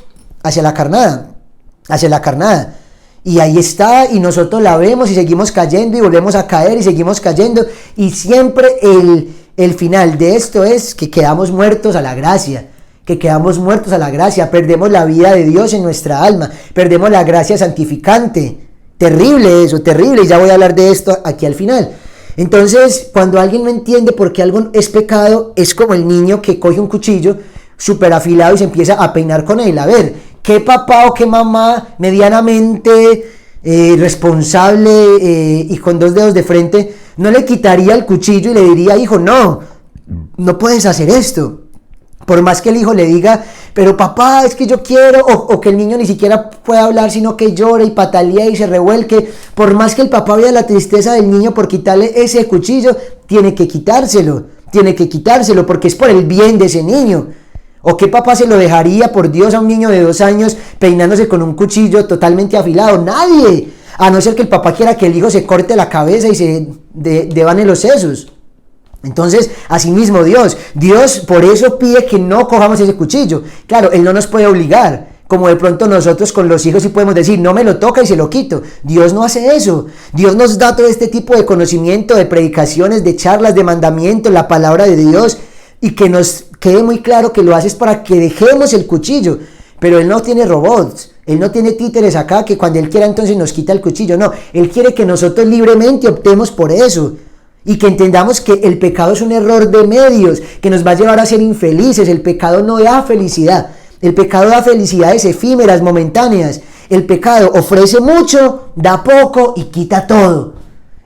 A: hacia la carnada, y ahí está, y nosotros la vemos y seguimos cayendo y volvemos a caer y seguimos cayendo, y siempre el final de esto es que quedamos muertos a la gracia. Perdemos la vida de Dios en nuestra alma, perdemos la gracia santificante. Terrible eso, terrible, y ya voy a hablar de esto aquí al final. Entonces, cuando alguien no entiende por qué algo es pecado, es como el niño que coge un cuchillo súper afilado y se empieza a peinar con él. A ver, ¿qué papá o qué mamá medianamente responsable y con 2 dedos de frente no le quitaría el cuchillo y le diría, hijo, no puedes hacer esto? Por más que el hijo le diga, pero papá, es que yo quiero, o que el niño ni siquiera pueda hablar, sino que llore y patalee y se revuelque, por más que el papá vea la tristeza del niño por quitarle ese cuchillo, tiene que quitárselo, porque es por el bien de ese niño. ¿O qué papá se lo dejaría, por Dios, a un niño de 2 años peinándose con un cuchillo totalmente afilado? Nadie, a no ser que el papá quiera que el hijo se corte la cabeza y se devane los sesos. Entonces, asimismo Dios por eso pide que no cojamos ese cuchillo. Claro, Él no nos puede obligar, como de pronto nosotros con los hijos sí podemos decir, no me lo toca y se lo quito. Dios no hace eso. Dios nos da todo este tipo de conocimiento, de predicaciones, de charlas, de mandamientos, la palabra de Dios, y que nos quede muy claro que lo haces para que dejemos el cuchillo. Pero Él no tiene robots, Él no tiene títeres acá que cuando Él quiera entonces nos quita el cuchillo. No, Él quiere que nosotros libremente optemos por eso. Y que entendamos que el pecado es un error de medios, que nos va a llevar a ser infelices. El pecado no da felicidad. El pecado da felicidades efímeras, momentáneas. El pecado ofrece mucho, da poco y quita todo.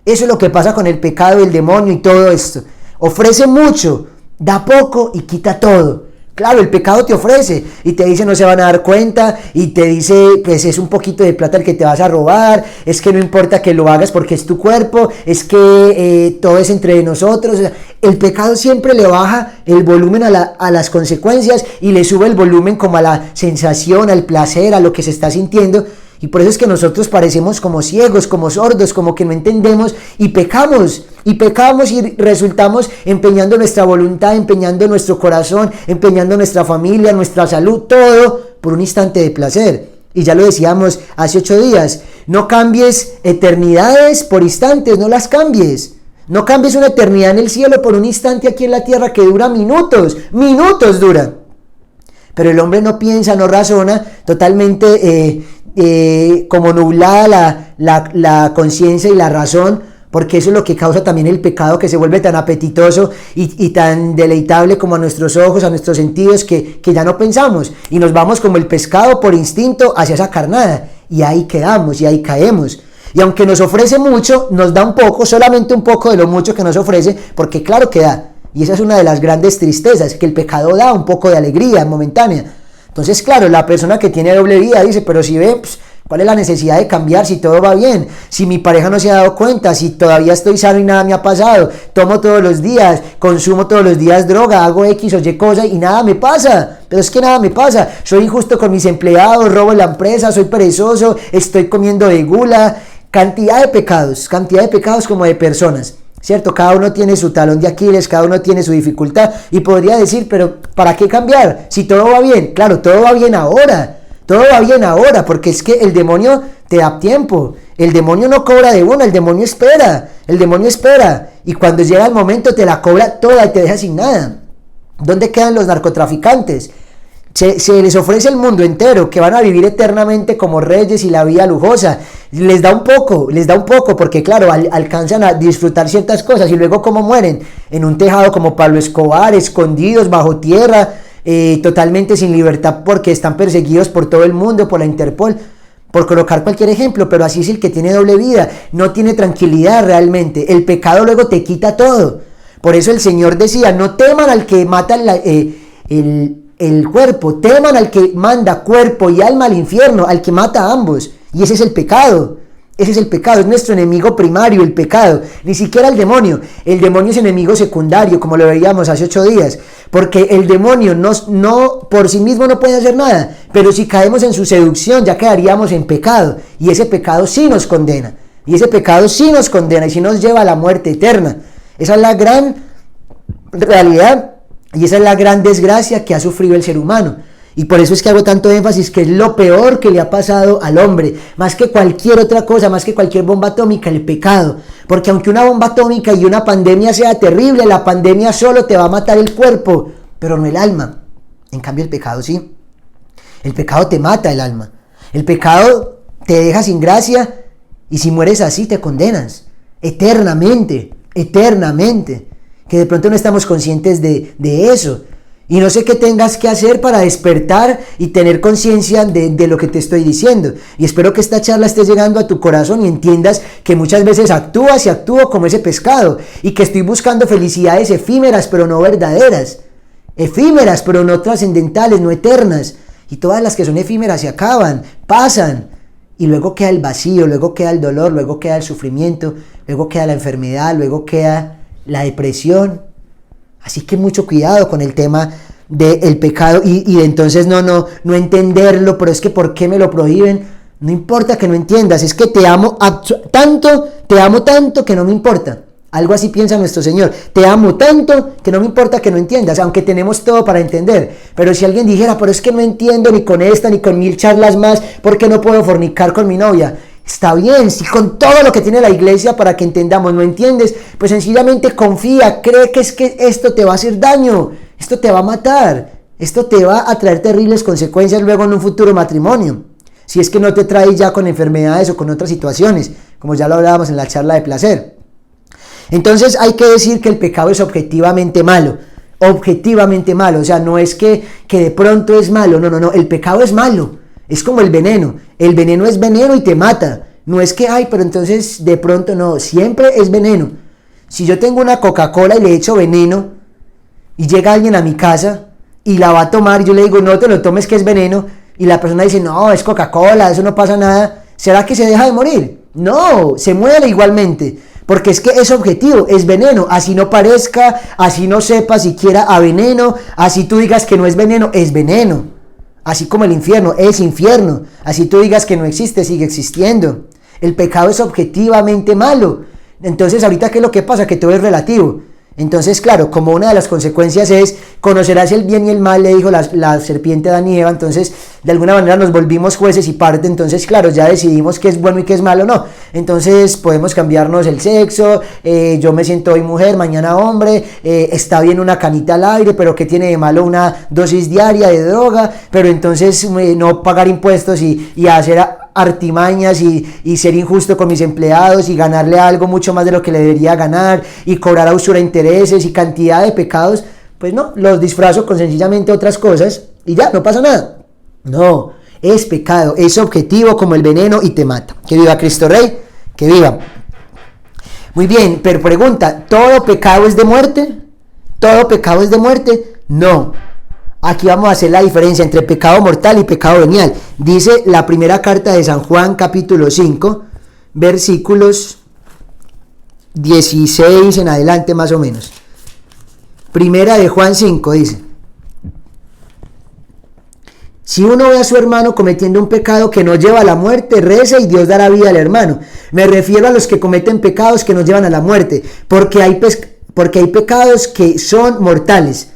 A: Eso es lo que pasa con el pecado, el demonio y todo esto. Ofrece mucho, da poco y quita todo. Claro, el pecado te ofrece y te dice no se van a dar cuenta, y te dice pues es un poquito de plata el que te vas a robar, es que no importa que lo hagas porque es tu cuerpo, es que todo es entre nosotros. El pecado siempre le baja el volumen a las consecuencias y le sube el volumen como a la sensación, al placer, a lo que se está sintiendo. Y por eso es que nosotros parecemos como ciegos, como sordos, como que no entendemos y pecamos y resultamos empeñando nuestra voluntad, empeñando nuestro corazón, empeñando nuestra familia, nuestra salud, todo por un instante de placer. Y ya lo decíamos hace 8 días, no cambies eternidades por instantes, no las cambies. No cambies una eternidad en el cielo por un instante aquí en la tierra que dura minutos dura. Pero el hombre no piensa, no razona, totalmente como nublada la conciencia y la razón, porque eso es lo que causa también el pecado, que se vuelve tan apetitoso y tan deleitable como a nuestros ojos, a nuestros sentidos, que ya no pensamos y nos vamos como el pescado por instinto hacia esa carnada, y ahí quedamos y ahí caemos. Y aunque nos ofrece mucho, nos da un poco, solamente un poco de lo mucho que nos ofrece, porque claro que da. Y esa es una de las grandes tristezas, que el pecado da un poco de alegría momentánea. Entonces, claro, la persona que tiene doble vida dice, pero si ve, pues, ¿cuál es la necesidad de cambiar si todo va bien? Si mi pareja no se ha dado cuenta, si todavía estoy sano y nada me ha pasado, tomo todos los días, consumo todos los días droga, hago X o Y cosa y nada me pasa. Pero es que nada me pasa, soy injusto con mis empleados, robo en la empresa, soy perezoso, estoy comiendo de gula, cantidad de pecados como de personas. ¿Cierto? Cada uno tiene su talón de Aquiles, cada uno tiene su dificultad, y podría decir, pero ¿para qué cambiar? Si todo va bien. Claro, todo va bien ahora, porque es que el demonio te da tiempo, el demonio no cobra de una, el demonio espera, y cuando llega el momento te la cobra toda y te deja sin nada. ¿Dónde quedan los narcotraficantes? Se les ofrece el mundo entero, que van a vivir eternamente como reyes y la vida lujosa. Les da un poco, porque claro, alcanzan a disfrutar ciertas cosas y luego cómo mueren, en un tejado como Pablo Escobar, escondidos bajo tierra, totalmente sin libertad porque están perseguidos por todo el mundo, por la Interpol, por colocar cualquier ejemplo, pero así es el que tiene doble vida, no tiene tranquilidad realmente. El pecado luego te quita todo. Por eso el Señor decía, no teman al que mata el cuerpo, teman al que manda cuerpo y alma al infierno, al que mata a ambos. Y ese es el pecado. Ese es el pecado, es nuestro enemigo primario, el pecado. Ni siquiera el demonio. El demonio es enemigo secundario, como lo veíamos hace 8 días. Porque el demonio no por sí mismo no puede hacer nada. Pero si caemos en su seducción, ya quedaríamos en pecado. Y ese pecado sí nos condena. Y sí nos lleva a la muerte eterna. Esa es la gran realidad. Y esa es la gran desgracia que ha sufrido el ser humano. Y por eso es que hago tanto énfasis que es lo peor que le ha pasado al hombre. Más que cualquier otra cosa, más que cualquier bomba atómica, el pecado. Porque aunque una bomba atómica y una pandemia sea terrible, la pandemia solo te va a matar el cuerpo, pero no el alma. En cambio el pecado sí. El pecado te mata el alma. El pecado te deja sin gracia y si mueres así te condenas. Eternamente. Que de pronto no estamos conscientes de eso. Y no sé qué tengas que hacer para despertar y tener conciencia de lo que te estoy diciendo. Y espero que esta charla esté llegando a tu corazón y entiendas que muchas veces actúas y actúo como ese pescado. Y que estoy buscando felicidades efímeras pero no verdaderas. Efímeras pero no trascendentales, no eternas. Y todas las que son efímeras se acaban, pasan. Y luego queda el vacío, luego queda el dolor, luego queda el sufrimiento, luego queda la enfermedad, luego queda la depresión. Así que mucho cuidado con el tema del pecado y de entonces no entenderlo, pero es que ¿por qué me lo prohíben? No importa que no entiendas, es que te amo tanto que no me importa. Algo así piensa nuestro Señor. Te amo tanto que no me importa que no entiendas, aunque tenemos todo para entender. Pero si alguien dijera, pero es que no entiendo ni con esta ni con 1000 charlas más, ¿por qué no puedo fornicar con mi novia? Está bien, si con todo lo que tiene la iglesia para que entendamos no entiendes, pues sencillamente confía, cree que es que esto te va a hacer daño, esto te va a matar, esto te va a traer terribles consecuencias luego en un futuro matrimonio, si es que no te trae ya con enfermedades o con otras situaciones, como ya lo hablábamos en la charla de placer. Entonces hay que decir que el pecado es objetivamente malo, o sea, no es que de pronto es malo, no, el pecado es malo. Es como el veneno es veneno y te mata. No es que, pero entonces de pronto no, siempre es veneno. Si yo tengo una Coca-Cola y le echo veneno y llega alguien a mi casa y la va a tomar y yo le digo, no te lo tomes que es veneno, y la persona dice, no, es Coca-Cola, eso no pasa nada, ¿será que se deja de morir? No, se muere igualmente, porque es que es objetivo, es veneno, así no parezca, así no sepa siquiera a veneno, así tú digas que no es veneno, es veneno. Así como el infierno es infierno, así tú digas que no existe, sigue existiendo. El pecado es objetivamente malo. Entonces, ahorita, ¿qué es lo que pasa? Que todo es relativo. Entonces, claro, como una de las consecuencias es, conocerás el bien y el mal, le dijo la serpiente a Adán y Eva, entonces, de alguna manera nos volvimos jueces y parte, entonces, claro, ya decidimos qué es bueno y qué es malo, no. Entonces, podemos cambiarnos el sexo, yo me siento hoy mujer, mañana hombre, está bien una canita al aire, pero ¿qué tiene de malo una dosis diaria de droga? Pero entonces, no pagar impuestos y hacer artimañas y ser injusto con mis empleados y ganarle algo mucho más de lo que le debería ganar y cobrar a usura intereses y cantidad de pecados, pues no, los disfrazo con sencillamente otras cosas y ya, no pasa nada. No, es pecado, es objetivo como el veneno y te mata. Que viva Cristo Rey, que viva. Muy bien, pero pregunta, ¿todo pecado es de muerte? ¿Todo pecado es de muerte? No. Aquí vamos a hacer la diferencia entre pecado mortal y pecado venial. Dice la primera carta de San Juan, capítulo 5, versículos 16 en adelante más o menos. Primera de Juan 5 dice: si uno ve a su hermano cometiendo un pecado que no lleva a la muerte, rece y Dios dará vida al hermano. Me refiero a los que cometen pecados que nos llevan a la muerte, porque hay pecados que son mortales.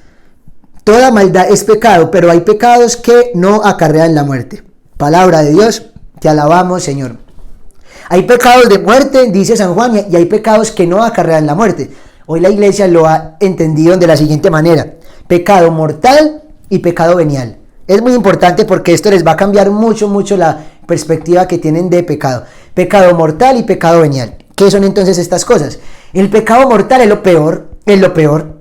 A: Toda maldad es pecado, pero hay pecados que no acarrean la muerte. Palabra de Dios, te alabamos, Señor. Hay pecados de muerte, dice San Juan, y hay pecados que no acarrean la muerte. Hoy la iglesia lo ha entendido de la siguiente manera: pecado mortal y pecado venial. Es muy importante porque esto les va a cambiar mucho, mucho la perspectiva que tienen de pecado. Pecado mortal y pecado venial. ¿Qué son entonces estas cosas? El pecado mortal es lo peor,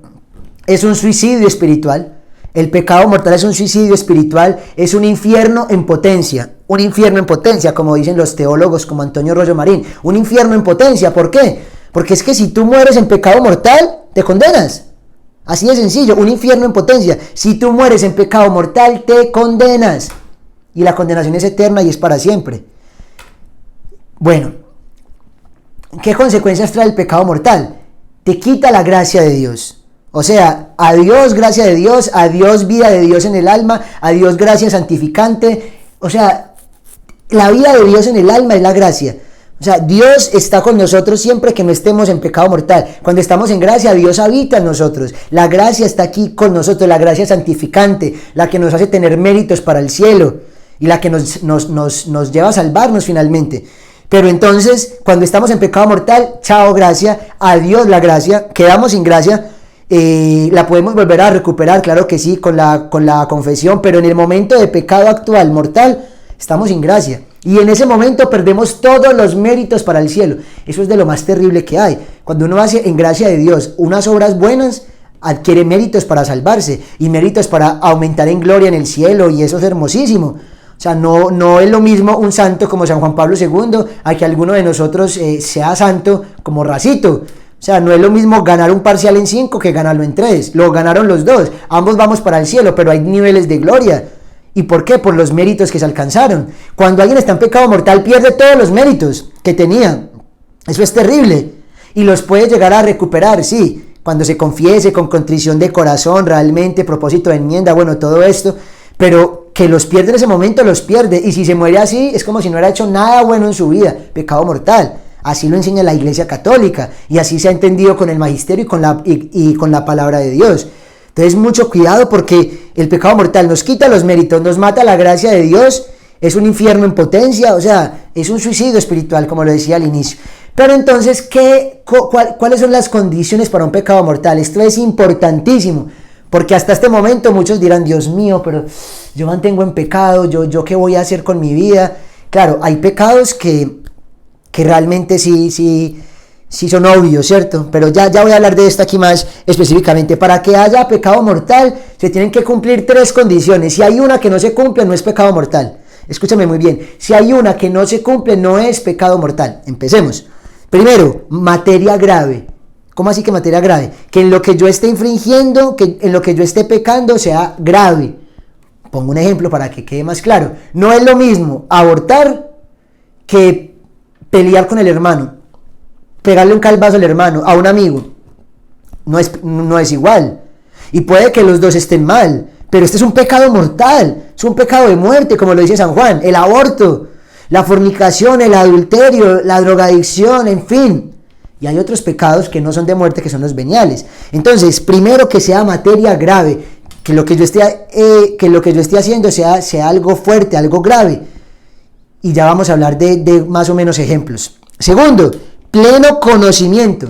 A: es un suicidio espiritual. El pecado mortal es un suicidio espiritual, es un infierno en potencia, como dicen los teólogos como Antonio Rollo Marín, un infierno en potencia. ¿Por qué? Porque es que si tú mueres en pecado mortal, te condenas. Así de sencillo, un infierno en potencia. Si tú mueres en pecado mortal, te condenas. Y la condenación es eterna y es para siempre. Bueno, ¿qué consecuencias trae el pecado mortal? Te quita la gracia de Dios. O sea, adiós gracia de Dios, adiós vida de Dios en el alma, adiós gracia santificante. O sea, la vida de Dios en el alma es la gracia. O sea, Dios está con nosotros siempre que no estemos en pecado mortal. Cuando estamos en gracia, Dios habita en nosotros. La gracia está aquí con nosotros, la gracia santificante, la que nos hace tener méritos para el cielo y la que nos lleva a salvarnos finalmente. Pero entonces, cuando estamos en pecado mortal, chao gracia, adiós la gracia, quedamos sin gracia. La podemos volver a recuperar, claro que sí, con la confesión, pero en el momento de pecado actual, mortal, estamos sin gracia. Y en ese momento perdemos todos los méritos para el cielo. Eso es de lo más terrible que hay. Cuando uno hace en gracia de Dios unas obras buenas, adquiere méritos para salvarse y méritos para aumentar en gloria en el cielo, y eso es hermosísimo. O sea, no es lo mismo un santo como San Juan Pablo II a que alguno de nosotros sea santo como Racito. O sea, no es lo mismo ganar un parcial en 5 que ganarlo en 3. Lo ganaron los dos. Ambos vamos para el cielo, pero hay niveles de gloria. ¿Y por qué? Por los méritos que se alcanzaron. Cuando alguien está en pecado mortal, pierde todos los méritos que tenía. Eso es terrible. Y los puede llegar a recuperar, sí. Cuando se confiese con contrición de corazón, realmente, propósito de enmienda, bueno, todo esto. Pero que los pierde en ese momento, los pierde. Y si se muere así, es como si no hubiera hecho nada bueno en su vida. Pecado mortal. Así lo enseña la Iglesia Católica. Y así se ha entendido con el magisterio y con la palabra de Dios. Entonces mucho cuidado, porque el pecado mortal nos quita los méritos, nos mata la gracia de Dios, es un infierno en potencia, o sea, es un suicidio espiritual, como lo decía al inicio. Pero entonces, ¿cuáles son las condiciones para un pecado mortal? Esto es importantísimo, porque hasta este momento muchos dirán, Dios mío, pero yo mantengo en pecado, yo ¿qué voy a hacer con mi vida? Claro, hay pecados que realmente sí son obvios, ¿cierto? Pero ya voy a hablar de esto aquí más específicamente. Para que haya pecado mortal, se tienen que cumplir 3 condiciones. Si hay una que no se cumple, no es pecado mortal. Escúchame muy bien. Si hay una que no se cumple, no es pecado mortal. Empecemos. Primero, materia grave. ¿Cómo así que materia grave? Que en lo que yo esté infringiendo, que en lo que yo esté pecando sea grave. Pongo un ejemplo para que quede más claro. No es lo mismo abortar que pelear con el hermano. Pegarle un calvazo al hermano, a un amigo, no es igual. Y puede que los dos estén mal, pero este es un pecado mortal, es un pecado de muerte, como lo dice San Juan. El aborto, la fornicación, el adulterio, la drogadicción, en fin. Y hay otros pecados que no son de muerte, que son los veniales. Entonces, primero, que sea materia grave, que lo que yo esté haciendo sea algo fuerte, algo grave. Y ya vamos a hablar de más o menos ejemplos. Segundo, pleno conocimiento.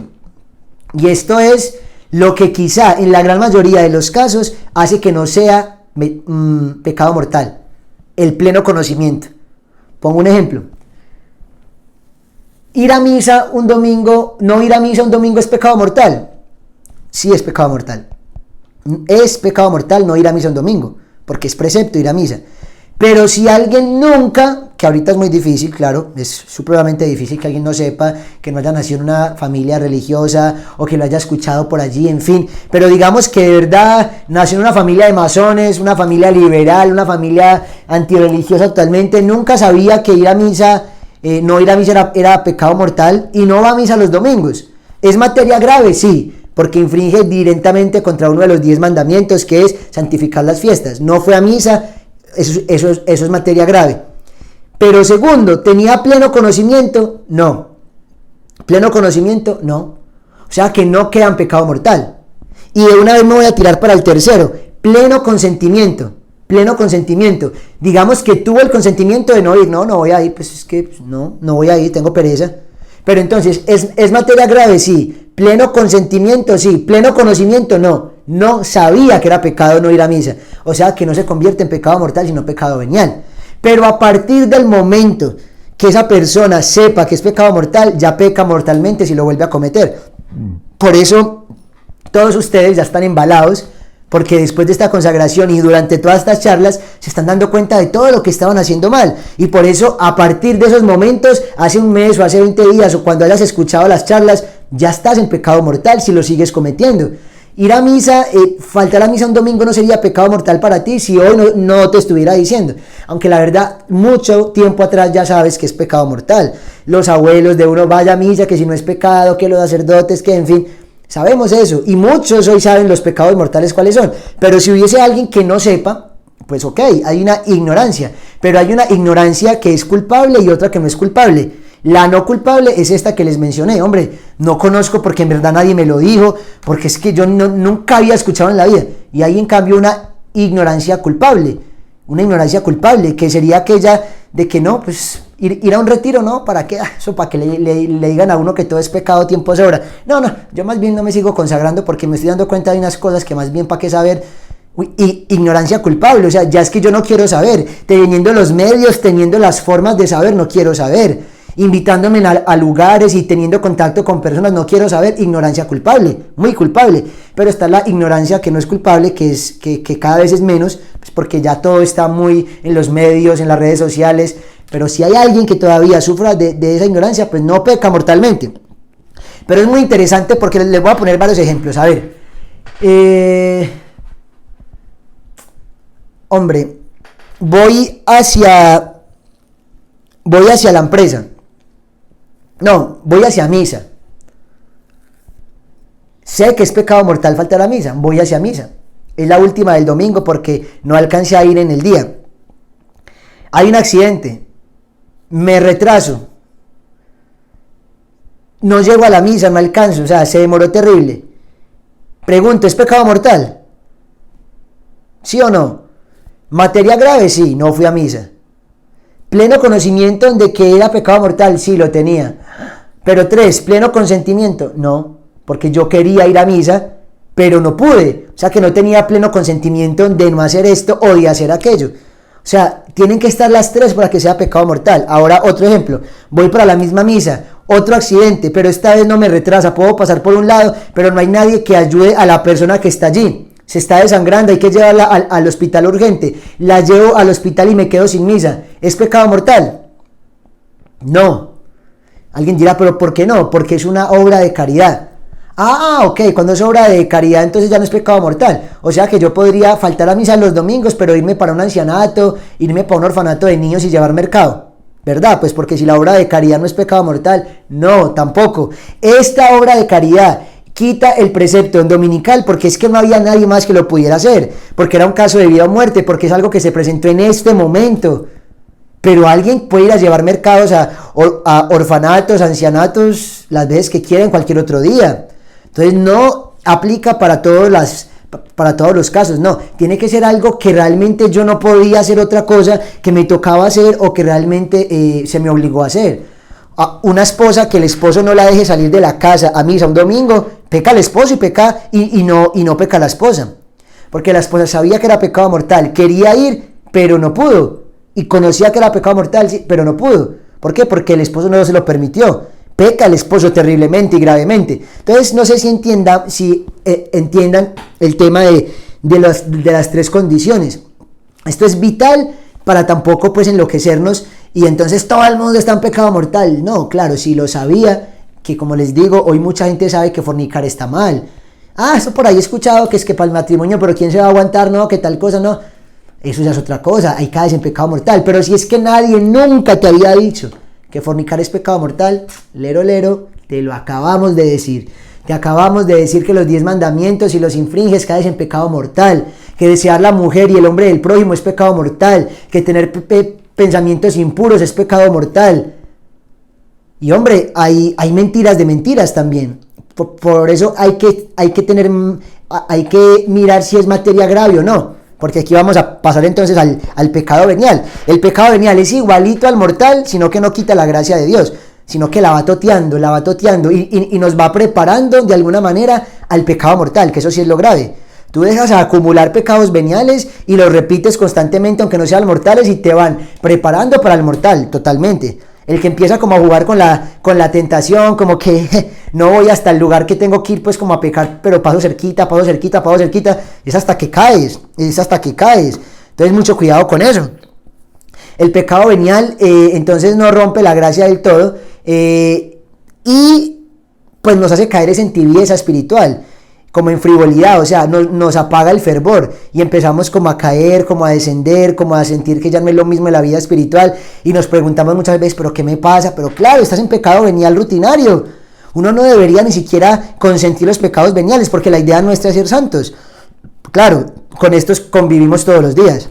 A: Y esto es lo que quizá en la gran mayoría de los casos hace que no sea pecado mortal. El pleno conocimiento. Pongo un ejemplo. Ir a misa un domingo, no ir a misa un domingo es pecado mortal. Sí, es pecado mortal. Es pecado mortal no ir a misa un domingo, porque es precepto ir a misa. Pero si alguien nunca, que ahorita es muy difícil, claro, es supremamente difícil que alguien no sepa, que no haya nacido en una familia religiosa o que lo haya escuchado por allí, en fin, pero digamos que de verdad nació en una familia de masones, una familia liberal, una familia antirreligiosa actualmente, nunca sabía que ir a misa, no ir a misa era pecado mortal y no va a misa los domingos. ¿Es materia grave? Sí, porque infringe directamente contra uno de los 10 mandamientos, que es santificar las fiestas. No fue a misa. Eso es materia grave. Pero segundo, ¿tenía pleno conocimiento? No. Pleno conocimiento, no. O sea que no queda en pecado mortal. Y de una vez me voy a tirar para el tercero. Pleno consentimiento. Pleno consentimiento. Digamos que tuvo el consentimiento de no ir. No voy a ir. Pues es que no voy a ir, tengo pereza. Pero entonces, ¿es materia grave? Sí. Pleno consentimiento, sí. Pleno conocimiento, no. no sabía que era pecado no ir a misa. O sea que no se convierte en pecado mortal, sino pecado venial. Pero a partir del momento que esa persona sepa que es pecado mortal, ya peca mortalmente si lo vuelve a cometer. Por eso todos ustedes ya están embalados, porque después de esta consagración y durante todas estas charlas se están dando cuenta de todo lo que estaban haciendo mal, y por eso a partir de esos momentos, hace un mes o hace 20 días o cuando hayas escuchado las charlas, ya estás en pecado mortal si lo sigues cometiendo. Ir a misa, faltar a misa un domingo no sería pecado mortal para ti si hoy no te estuviera diciendo, aunque la verdad mucho tiempo atrás ya sabes que es pecado mortal. Los abuelos de uno, vaya a misa, que si no es pecado, que los sacerdotes, que en fin, sabemos eso, y muchos hoy saben los pecados mortales cuáles son, pero si hubiese alguien que no sepa, pues ok, hay una ignorancia, pero hay una ignorancia que es culpable y otra que no es culpable. La no culpable es esta que les mencioné, hombre, no conozco porque en verdad nadie me lo dijo, porque es que yo nunca había escuchado en la vida, y hay en cambio una ignorancia culpable que sería aquella de que no, pues ir a un retiro, ¿no? ¿Para qué? Eso para que le digan a uno que todo es pecado, tiempo sobra. No, yo más bien no me sigo consagrando porque me estoy dando cuenta de unas cosas que más bien para qué saber. Ignorancia culpable, o sea, ya es que yo no quiero saber, teniendo los medios, teniendo las formas de saber, no quiero saber, invitándome a lugares y teniendo contacto con personas, no quiero saber. Ignorancia culpable, muy culpable. Pero está la ignorancia que no es culpable, que cada vez es menos, pues porque ya todo está muy en los medios, en las redes sociales. Pero si hay alguien que todavía sufra de esa ignorancia, pues no peca mortalmente. Pero es muy interesante porque les voy a poner varios ejemplos. A ver, hombre, voy hacia la empresa. No, voy hacia misa. Sé que es pecado mortal faltar a misa, voy hacia misa. Es la última del domingo porque no alcancé a ir en el día. Hay un accidente, me retraso, no llego a la misa, no alcanzo, o sea, se demoró terrible. Pregunto, ¿es pecado mortal? ¿Sí o no? Materia grave, sí, no fui a misa. Pleno conocimiento de que era pecado mortal, sí, lo tenía. Pero 3, pleno consentimiento, no, porque yo quería ir a misa, pero no pude. O sea, que no tenía pleno consentimiento de no hacer esto o de hacer aquello. O sea, tienen que estar las 3 para que sea pecado mortal. Ahora, otro ejemplo, voy para la misma misa, otro accidente, pero esta vez no me retrasa, puedo pasar por un lado, pero no hay nadie que ayude a la persona que está allí. Se está desangrando, hay que llevarla al hospital urgente, la llevo al hospital y me quedo sin misa. ¿Es pecado mortal? No. Alguien dirá, pero ¿por qué no? Porque es una obra de caridad. Ok, cuando es obra de caridad entonces ya no es pecado mortal. O sea que yo podría faltar a misa los domingos, pero irme para un ancianato, irme para un orfanato de niños y llevar mercado, ¿verdad? Pues porque si la obra de caridad no es pecado mortal, no, tampoco. Esta obra de caridad quita el precepto en dominical porque es que no había nadie más que lo pudiera hacer, porque era un caso de vida o muerte, porque es algo que se presentó en este momento. Pero alguien puede ir a llevar mercados a orfanatos, ancianatos, las veces que quiera, en cualquier otro día. Entonces no aplica para todos los casos, no. Tiene que ser algo que realmente yo no podía hacer otra cosa, que me tocaba hacer o que realmente se me obligó a hacer. Una esposa que el esposo no la deje salir de la casa a misa un domingo, peca el esposo y no peca la esposa. Porque la esposa sabía que era pecado mortal, quería ir, pero no pudo. Y conocía que era pecado mortal, sí, pero no pudo. ¿Por qué? Porque el esposo no se lo permitió. Peca el esposo terriblemente y gravemente. Entonces no sé si entiendan el tema de las 3 condiciones. Esto es vital para tampoco pues enloquecernos y entonces todo el mundo está en pecado mortal. No, claro, si lo sabía, que como les digo, hoy mucha gente sabe que fornicar está mal. Eso por ahí he escuchado que es que para el matrimonio, pero ¿quién se va a aguantar? No, que tal cosa, no. Eso ya es otra cosa, ahí caes en pecado mortal. Pero si es que nadie nunca te había dicho que fornicar es pecado mortal, lero, te lo acabamos de decir. Te acabamos de decir que los 10 mandamientos, si los infringes, caes en pecado mortal. Que desear la mujer y el hombre del prójimo es pecado mortal. Que tener pensamientos impuros es pecado mortal. Y hombre, hay mentiras de mentiras también. Por eso hay que mirar si es materia grave o no. Porque aquí vamos a pasar entonces al pecado venial. El pecado venial es igualito al mortal, sino que no quita la gracia de Dios, sino que la va toteando y nos va preparando de alguna manera al pecado mortal, que eso sí es lo grave. Tú dejas a acumular pecados veniales y los repites constantemente, aunque no sean mortales, y te van preparando para el mortal, totalmente. El que empieza como a jugar con la tentación, como que no voy hasta el lugar que tengo que ir, pues como a pecar, pero paso cerquita, es hasta que caes. Entonces mucho cuidado con eso. El pecado venial entonces no rompe la gracia del todo y pues nos hace caer en tibieza espiritual, como en frivolidad, o sea, nos apaga el fervor y empezamos como a caer, como a descender, como a sentir que ya no es lo mismo en la vida espiritual y nos preguntamos muchas veces, ¿pero qué me pasa? Pero claro, estás en pecado venial rutinario. Uno no debería ni siquiera consentir los pecados veniales porque la idea nuestra es ser santos. Claro, con estos convivimos todos los días.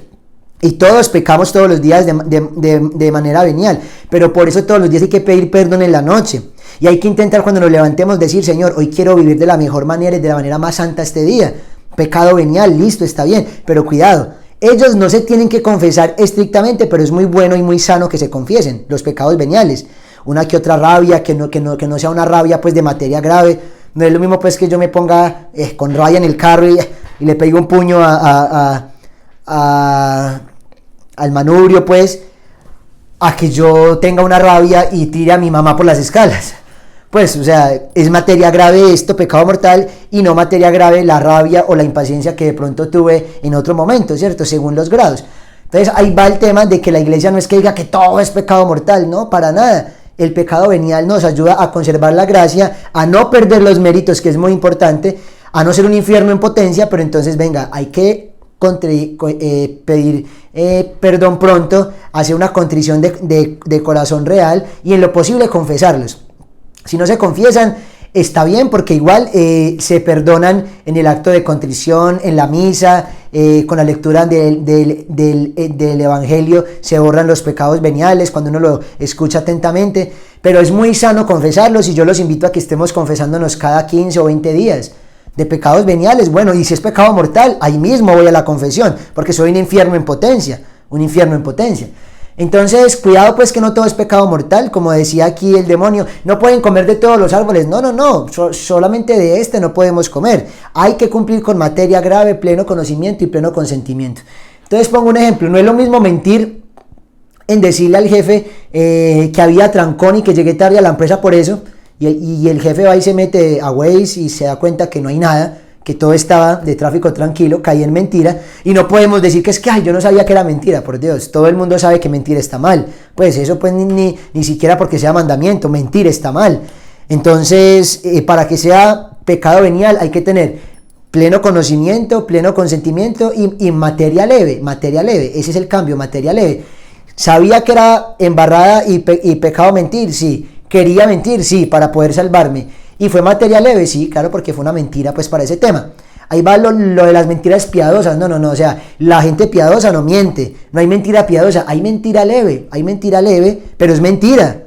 A: Y todos pecamos todos los días de manera venial, pero por eso todos los días hay que pedir perdón en la noche. Y hay que intentar cuando nos levantemos decir, Señor, hoy quiero vivir de la mejor manera y de la manera más santa este día. Pecado venial, listo, está bien, pero cuidado. Ellos no se tienen que confesar estrictamente, pero es muy bueno y muy sano que se confiesen los pecados veniales. Una que otra rabia, que no sea una rabia pues de materia grave. No es lo mismo pues que yo me ponga con rabia en el carro y le pegue un puño al manubrio pues, a que yo tenga una rabia y tire a mi mamá por las escalas. Pues, o sea, es materia grave esto, pecado mortal, y no materia grave la rabia o la impaciencia que de pronto tuve en otro momento, ¿cierto? Según los grados. Entonces ahí va el tema de que la iglesia no es que diga que todo es pecado mortal, no, para nada. El pecado venial nos ayuda a conservar la gracia, a no perder los méritos, que es muy importante, a no ser un infierno en potencia, pero entonces venga, hay que pedir perdón pronto, hacer una contrición de corazón real y en lo posible confesarlos. Si no se confiesan, está bien porque igual se perdonan en el acto de contrición, en la misa, con la lectura del Evangelio se borran los pecados veniales cuando uno lo escucha atentamente, pero es muy sano confesarlos y yo los invito a que estemos confesándonos cada 15 o 20 días. De pecados veniales, bueno, y si es pecado mortal, ahí mismo voy a la confesión, porque soy un infierno en potencia. Entonces, cuidado pues que no todo es pecado mortal, como decía aquí el demonio, no pueden comer de todos los árboles, no, solamente de este no podemos comer, hay que cumplir con materia grave, pleno conocimiento y pleno consentimiento. Entonces pongo un ejemplo, no es lo mismo mentir en decirle al jefe que había trancón y que llegué tarde a la empresa por eso, y el jefe va y se mete a Waze y se da cuenta que no hay nada, que todo estaba de tráfico tranquilo, caí en mentira, y no podemos decir que es que yo no sabía que era mentira, por Dios, todo el mundo sabe que mentir está mal, pues eso pues ni siquiera porque sea mandamiento, mentir está mal. Entonces para que sea pecado venial hay que tener pleno conocimiento, pleno consentimiento y materia leve, ese es el cambio, materia leve. Sabía que era embarrada y pecado mentir, sí. Quería mentir, sí, para poder salvarme. Y fue materia leve, sí, claro, porque fue una mentira, pues, para ese tema. Ahí va lo de las mentiras piadosas. No, o sea, la gente piadosa no miente. No hay mentira piadosa, hay mentira leve, pero es mentira.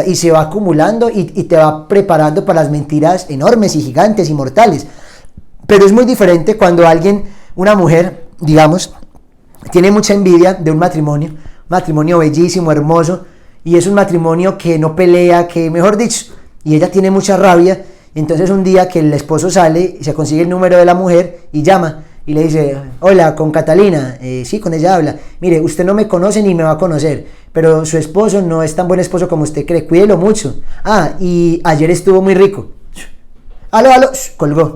A: Y se va acumulando y te va preparando para las mentiras enormes y gigantes y mortales. Pero es muy diferente cuando una mujer, digamos, tiene mucha envidia de un matrimonio bellísimo, hermoso, y es un matrimonio que no pelea, que mejor dicho, y ella tiene mucha rabia. Entonces un día que el esposo sale, se consigue el número de la mujer y llama y le dice: hola, con Catalina. Sí, con ella habla. Mire, usted no me conoce ni me va a conocer, pero su esposo no es tan buen esposo como usted cree, cuídelo mucho. Y ayer estuvo muy rico. Aló, colgó.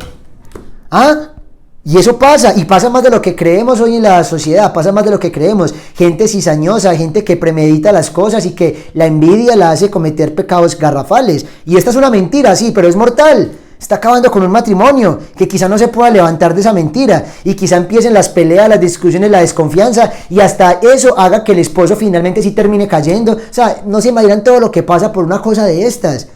A: Y eso pasa, y pasa más de lo que creemos hoy en la sociedad, pasa más de lo que creemos. Gente cizañosa, gente que premedita las cosas y que la envidia la hace cometer pecados garrafales. Y esta es una mentira, sí, pero es mortal. Está acabando con un matrimonio que quizá no se pueda levantar de esa mentira y quizá empiecen las peleas, las discusiones, la desconfianza y hasta eso haga que el esposo finalmente sí termine cayendo. O sea, no se imaginan todo lo que pasa por una cosa de estas.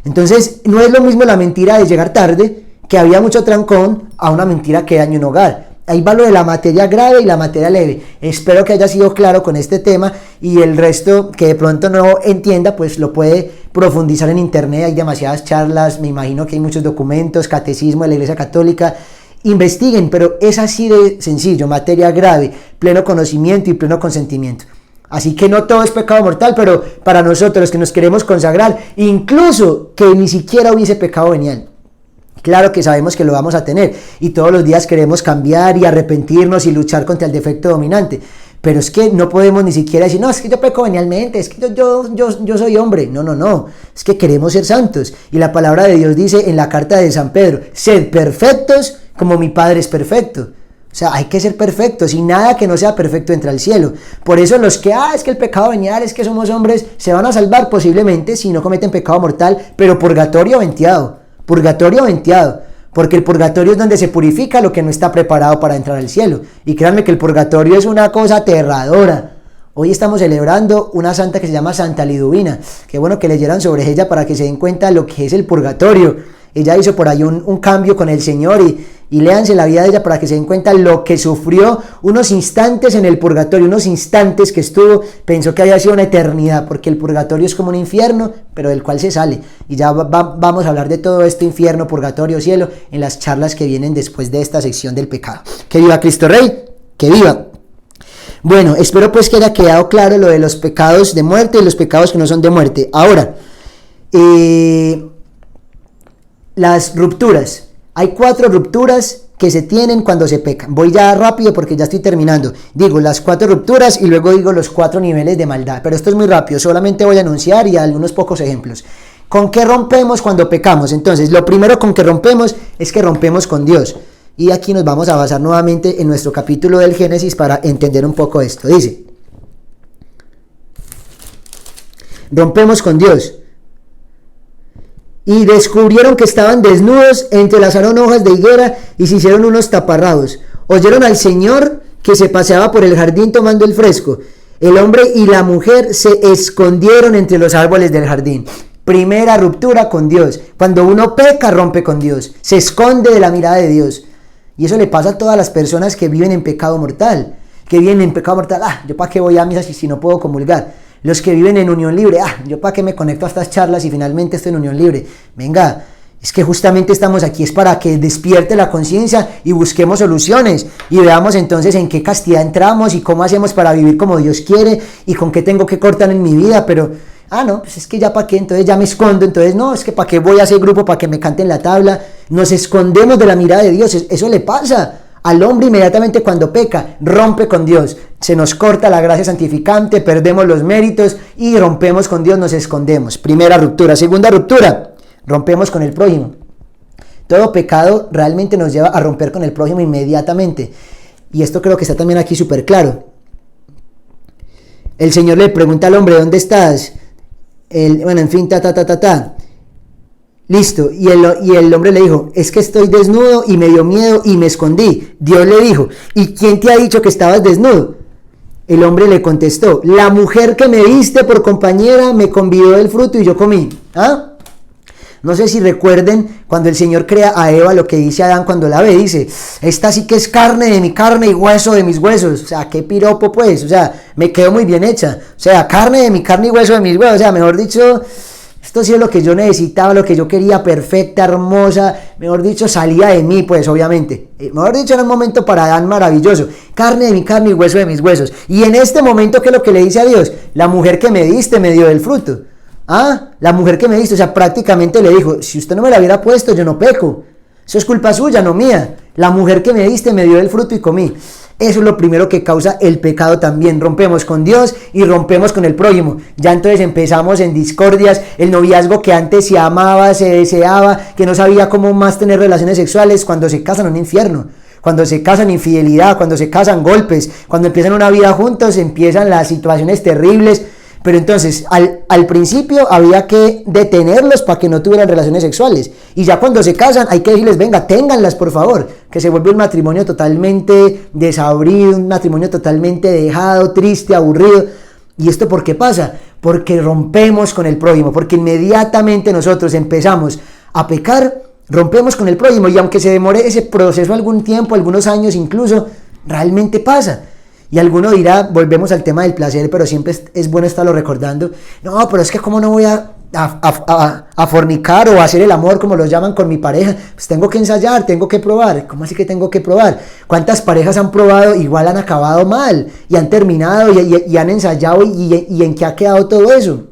A: Entonces, no es lo mismo la mentira de llegar tarde, que había mucho trancón, a una mentira que daña un hogar. Ahí va lo de la materia grave y la materia leve. Espero que haya sido claro con este tema y el resto que de pronto no entienda, pues lo puede profundizar en internet. Hay demasiadas charlas, me imagino que hay muchos documentos, catecismo de la Iglesia Católica. Investiguen, pero es así de sencillo: materia grave, pleno conocimiento y pleno consentimiento. Así que no todo es pecado mortal, pero para nosotros los que nos queremos consagrar, incluso que ni siquiera hubiese pecado venial, Claro que sabemos que lo vamos a tener y todos los días queremos cambiar y arrepentirnos y luchar contra el defecto dominante. Pero es que no podemos ni siquiera decir, no, es que yo peco venialmente, es que yo soy hombre. No. Es que queremos ser santos. Y la palabra de Dios dice en la carta de San Pedro, sed perfectos como mi Padre es perfecto. O sea, hay que ser perfectos y nada que no sea perfecto entra al cielo. Por eso los que, es que el pecado venial, es que somos hombres, se van a salvar posiblemente si no cometen pecado mortal, pero purgatorio venteado. Porque el purgatorio es donde se purifica lo que no está preparado para entrar al cielo. Y créanme que el purgatorio es una cosa aterradora. Hoy estamos celebrando una santa que se llama Santa Liduvina. Qué bueno que leyeran sobre ella para que se den cuenta lo que es el purgatorio. Ella hizo por ahí un cambio con el Señor y léanse la vida de ella para que se den cuenta lo que sufrió unos instantes en el purgatorio, unos instantes que estuvo, pensó que había sido una eternidad, porque el purgatorio es como un infierno, pero del cual se sale. Y ya vamos a hablar de todo esto, infierno, purgatorio, cielo, en las charlas que vienen después de esta sección del pecado. ¡Que viva Cristo Rey! ¡Que viva! Bueno, espero pues que haya quedado claro lo de los pecados de muerte y los pecados que no son de muerte. Ahora, las rupturas. Hay 4 rupturas que se tienen cuando se peca. Voy ya rápido porque ya estoy terminando. Digo las 4 rupturas y luego digo los 4 niveles de maldad. Pero esto es muy rápido, solamente voy a anunciar y algunos pocos ejemplos. ¿Con qué rompemos cuando pecamos? Entonces, lo primero con que rompemos es que rompemos con Dios. Y aquí nos vamos a basar nuevamente en nuestro capítulo del Génesis para entender un poco esto. Dice, rompemos con Dios. Y descubrieron que estaban desnudos, entrelazaron hojas de higuera y se hicieron unos taparrabos. Oyeron al Señor que se paseaba por el jardín tomando el fresco. El hombre y la mujer se escondieron entre los árboles del jardín. Primera ruptura con Dios. Cuando uno peca, rompe con Dios. Se esconde de la mirada de Dios. Y eso le pasa a todas las personas que viven en pecado mortal. Yo para qué voy a misa si no puedo comulgar. Los que viven en unión libre, yo para qué me conecto a estas charlas y finalmente estoy en unión libre. Venga, es que justamente estamos aquí, es para que despierte la conciencia y busquemos soluciones y veamos entonces en qué castidad entramos y cómo hacemos para vivir como Dios quiere y con qué tengo que cortar en mi vida, pero, no, pues es que ya para qué, entonces ya me escondo, entonces no, es que para qué voy a hacer grupo, para que me canten la tabla. Nos escondemos de la mirada de Dios, eso le pasa al hombre inmediatamente cuando peca, rompe con Dios, se nos corta la gracia santificante, perdemos los méritos y rompemos con Dios, nos escondemos. Primera ruptura. Segunda ruptura, rompemos con el prójimo. Todo pecado realmente nos lleva a romper con el prójimo inmediatamente. Y esto creo que está también aquí súper claro. El Señor le pregunta al hombre, ¿dónde estás? Listo, y el hombre le dijo, es que estoy desnudo y me dio miedo y me escondí. Dios le dijo, ¿y quién te ha dicho que estabas desnudo? El hombre le contestó, la mujer que me diste por compañera me convidó del fruto y yo comí. No sé si recuerden cuando el Señor crea a Eva, lo que dice Adán cuando la ve, dice, esta sí que es carne de mi carne y hueso de mis huesos. O sea, qué piropo pues, o sea, me quedó muy bien hecha. O sea, carne de mi carne y hueso de mis huesos, o sea, mejor dicho, esto sí es lo que yo necesitaba, lo que yo quería, perfecta, hermosa, mejor dicho, salía de mí, pues, obviamente. Mejor dicho, era un momento para Adán maravilloso. Carne de mi carne y hueso de mis huesos. Y en este momento, ¿qué es lo que le dice a Dios? La mujer que me diste me dio del fruto. La mujer que me diste, o sea, prácticamente le dijo, si usted no me la hubiera puesto, yo no peco. Eso es culpa suya, no mía. La mujer que me diste me dio del fruto y comí. Eso es lo primero que causa el pecado también. Rompemos con Dios y rompemos con el prójimo. Ya entonces empezamos en discordias. El noviazgo que antes se amaba, se deseaba, que no sabía cómo más tener relaciones sexuales, cuando se casan un infierno. Cuando se casan infidelidad, cuando se casan golpes, cuando empiezan una vida juntos, empiezan las situaciones terribles. Pero entonces, al principio había que detenerlos para que no tuvieran relaciones sexuales. Y ya cuando se casan, hay que decirles, venga, ténganlas por favor. Que se vuelve un matrimonio totalmente desabrido, un matrimonio totalmente dejado, triste, aburrido. ¿Y esto por qué pasa? Porque rompemos con el prójimo. Porque inmediatamente nosotros empezamos a pecar, rompemos con el prójimo. Y aunque se demore ese proceso algún tiempo, algunos años incluso, realmente pasa. Y alguno dirá, volvemos al tema del placer, pero siempre es bueno estarlo recordando. No, pero es que cómo no voy a fornicar o a hacer el amor, como lo llaman, con mi pareja. Pues tengo que ensayar, tengo que probar. ¿Cómo así que tengo que probar? ¿Cuántas parejas han probado? Igual han acabado mal y han terminado y han ensayado y en qué ha quedado todo eso.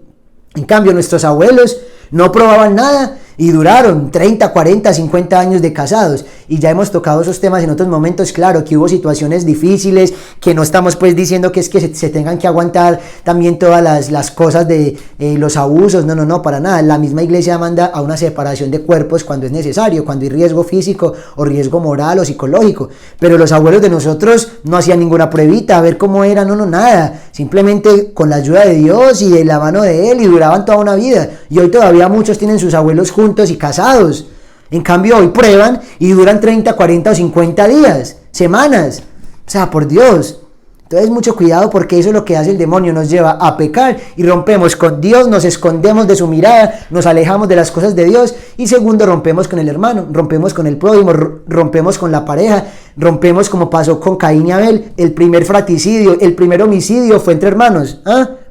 A: En cambio, nuestros abuelos no probaban nada y duraron 30, 40, 50 años de casados, y ya hemos tocado esos temas en otros momentos. Claro que hubo situaciones difíciles, que no estamos pues diciendo que es que se tengan que aguantar también todas las cosas de los abusos, no, para nada. La misma iglesia manda a una separación de cuerpos cuando es necesario, cuando hay riesgo físico o riesgo moral o psicológico, pero los abuelos de nosotros no hacían ninguna pruebita a ver cómo era, nada, simplemente con la ayuda de Dios y de la mano de Él, y duraban toda una vida, y hoy todavía muchos tienen sus abuelos juntos y casados. En cambio hoy prueban y duran 30, 40 o 50 días, semanas, o sea, por Dios. Entonces mucho cuidado, porque eso es lo que hace el demonio, nos lleva a pecar y rompemos con Dios, nos escondemos de su mirada, nos alejamos de las cosas de Dios, y segundo, rompemos con el hermano, rompemos con el prójimo, rompemos con la pareja, rompemos como pasó con Caín y Abel, el primer fratricidio, el primer homicidio fue entre hermanos.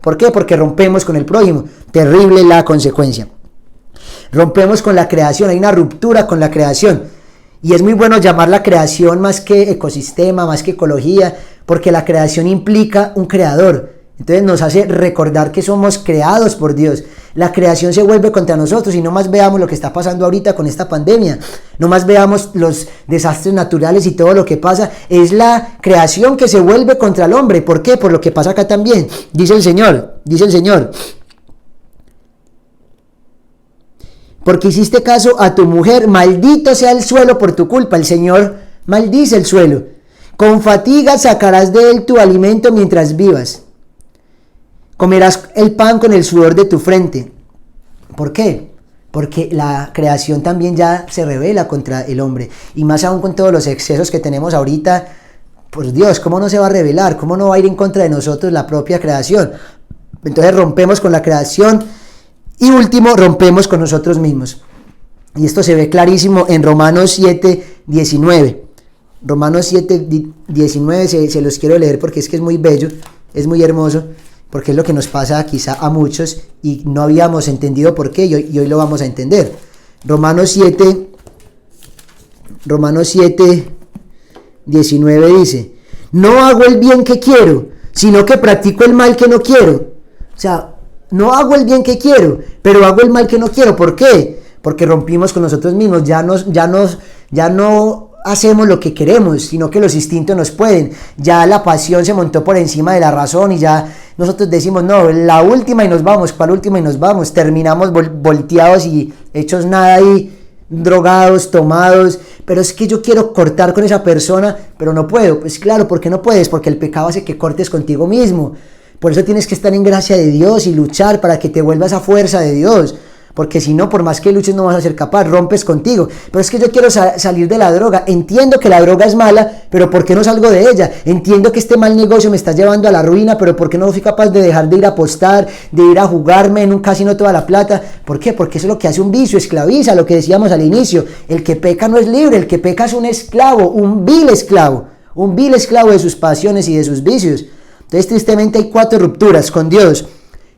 A: ¿Por qué? Porque rompemos con el prójimo, terrible la consecuencia. Rompemos con la creación, hay una ruptura con la creación. Y es muy bueno llamar la creación más que ecosistema, más que ecología, porque la creación implica un creador. Entonces nos hace recordar que somos creados por Dios. La creación se vuelve contra nosotros, y no más veamos lo que está pasando ahorita con esta pandemia. No más veamos los desastres naturales y todo lo que pasa. Es la creación que se vuelve contra el hombre. ¿Por qué? Por lo que pasa acá también. Dice el Señor. Porque hiciste caso a tu mujer, maldito sea el suelo por tu culpa. El Señor maldice el suelo. Con fatiga sacarás de él tu alimento mientras vivas. Comerás el pan con el sudor de tu frente. ¿Por qué? Porque la creación también ya se rebela contra el hombre. Y más aún con todos los excesos que tenemos ahorita. Por Dios, ¿cómo no se va a rebelar? ¿Cómo no va a ir en contra de nosotros la propia creación? Entonces rompemos con la creación. Y último, rompemos con nosotros mismos. Y esto se ve clarísimo en Romanos 7, 19. Romanos 7, 19, se los quiero leer porque es que es muy bello, es muy hermoso, porque es lo que nos pasa quizá a muchos y no habíamos entendido por qué, y hoy lo vamos a entender. Romanos 7, 19 dice: no hago el bien que quiero, sino que practico el mal que no quiero. O sea, no hago el bien que quiero, pero hago el mal que no quiero. ¿Por qué? Porque rompimos con nosotros mismos, ya no hacemos lo que queremos, sino que los instintos nos pueden. Ya la pasión se montó por encima de la razón, y ya nosotros decimos, no, la última y nos vamos. ¿Cuál última y nos vamos? Terminamos volteados y hechos nada ahí, drogados, tomados. Pero es que yo quiero cortar con esa persona, pero no puedo. Pues claro, ¿por qué no puedes? Porque el pecado hace que cortes contigo mismo. Por eso tienes que estar en gracia de Dios y luchar para que te vuelva esa fuerza de Dios. Porque si no, por más que luches, no vas a ser capaz, rompes contigo. Pero es que yo quiero salir de la droga. Entiendo que la droga es mala, pero ¿por qué no salgo de ella? Entiendo que este mal negocio me está llevando a la ruina, pero ¿por qué no soy capaz de dejar de ir a apostar, de ir a jugarme en un casino toda la plata? ¿Por qué? Porque eso es lo que hace un vicio, esclaviza, lo que decíamos al inicio. El que peca no es libre, el que peca es un esclavo, un vil esclavo de sus pasiones y de sus vicios. Entonces, tristemente, hay 4 rupturas: con Dios,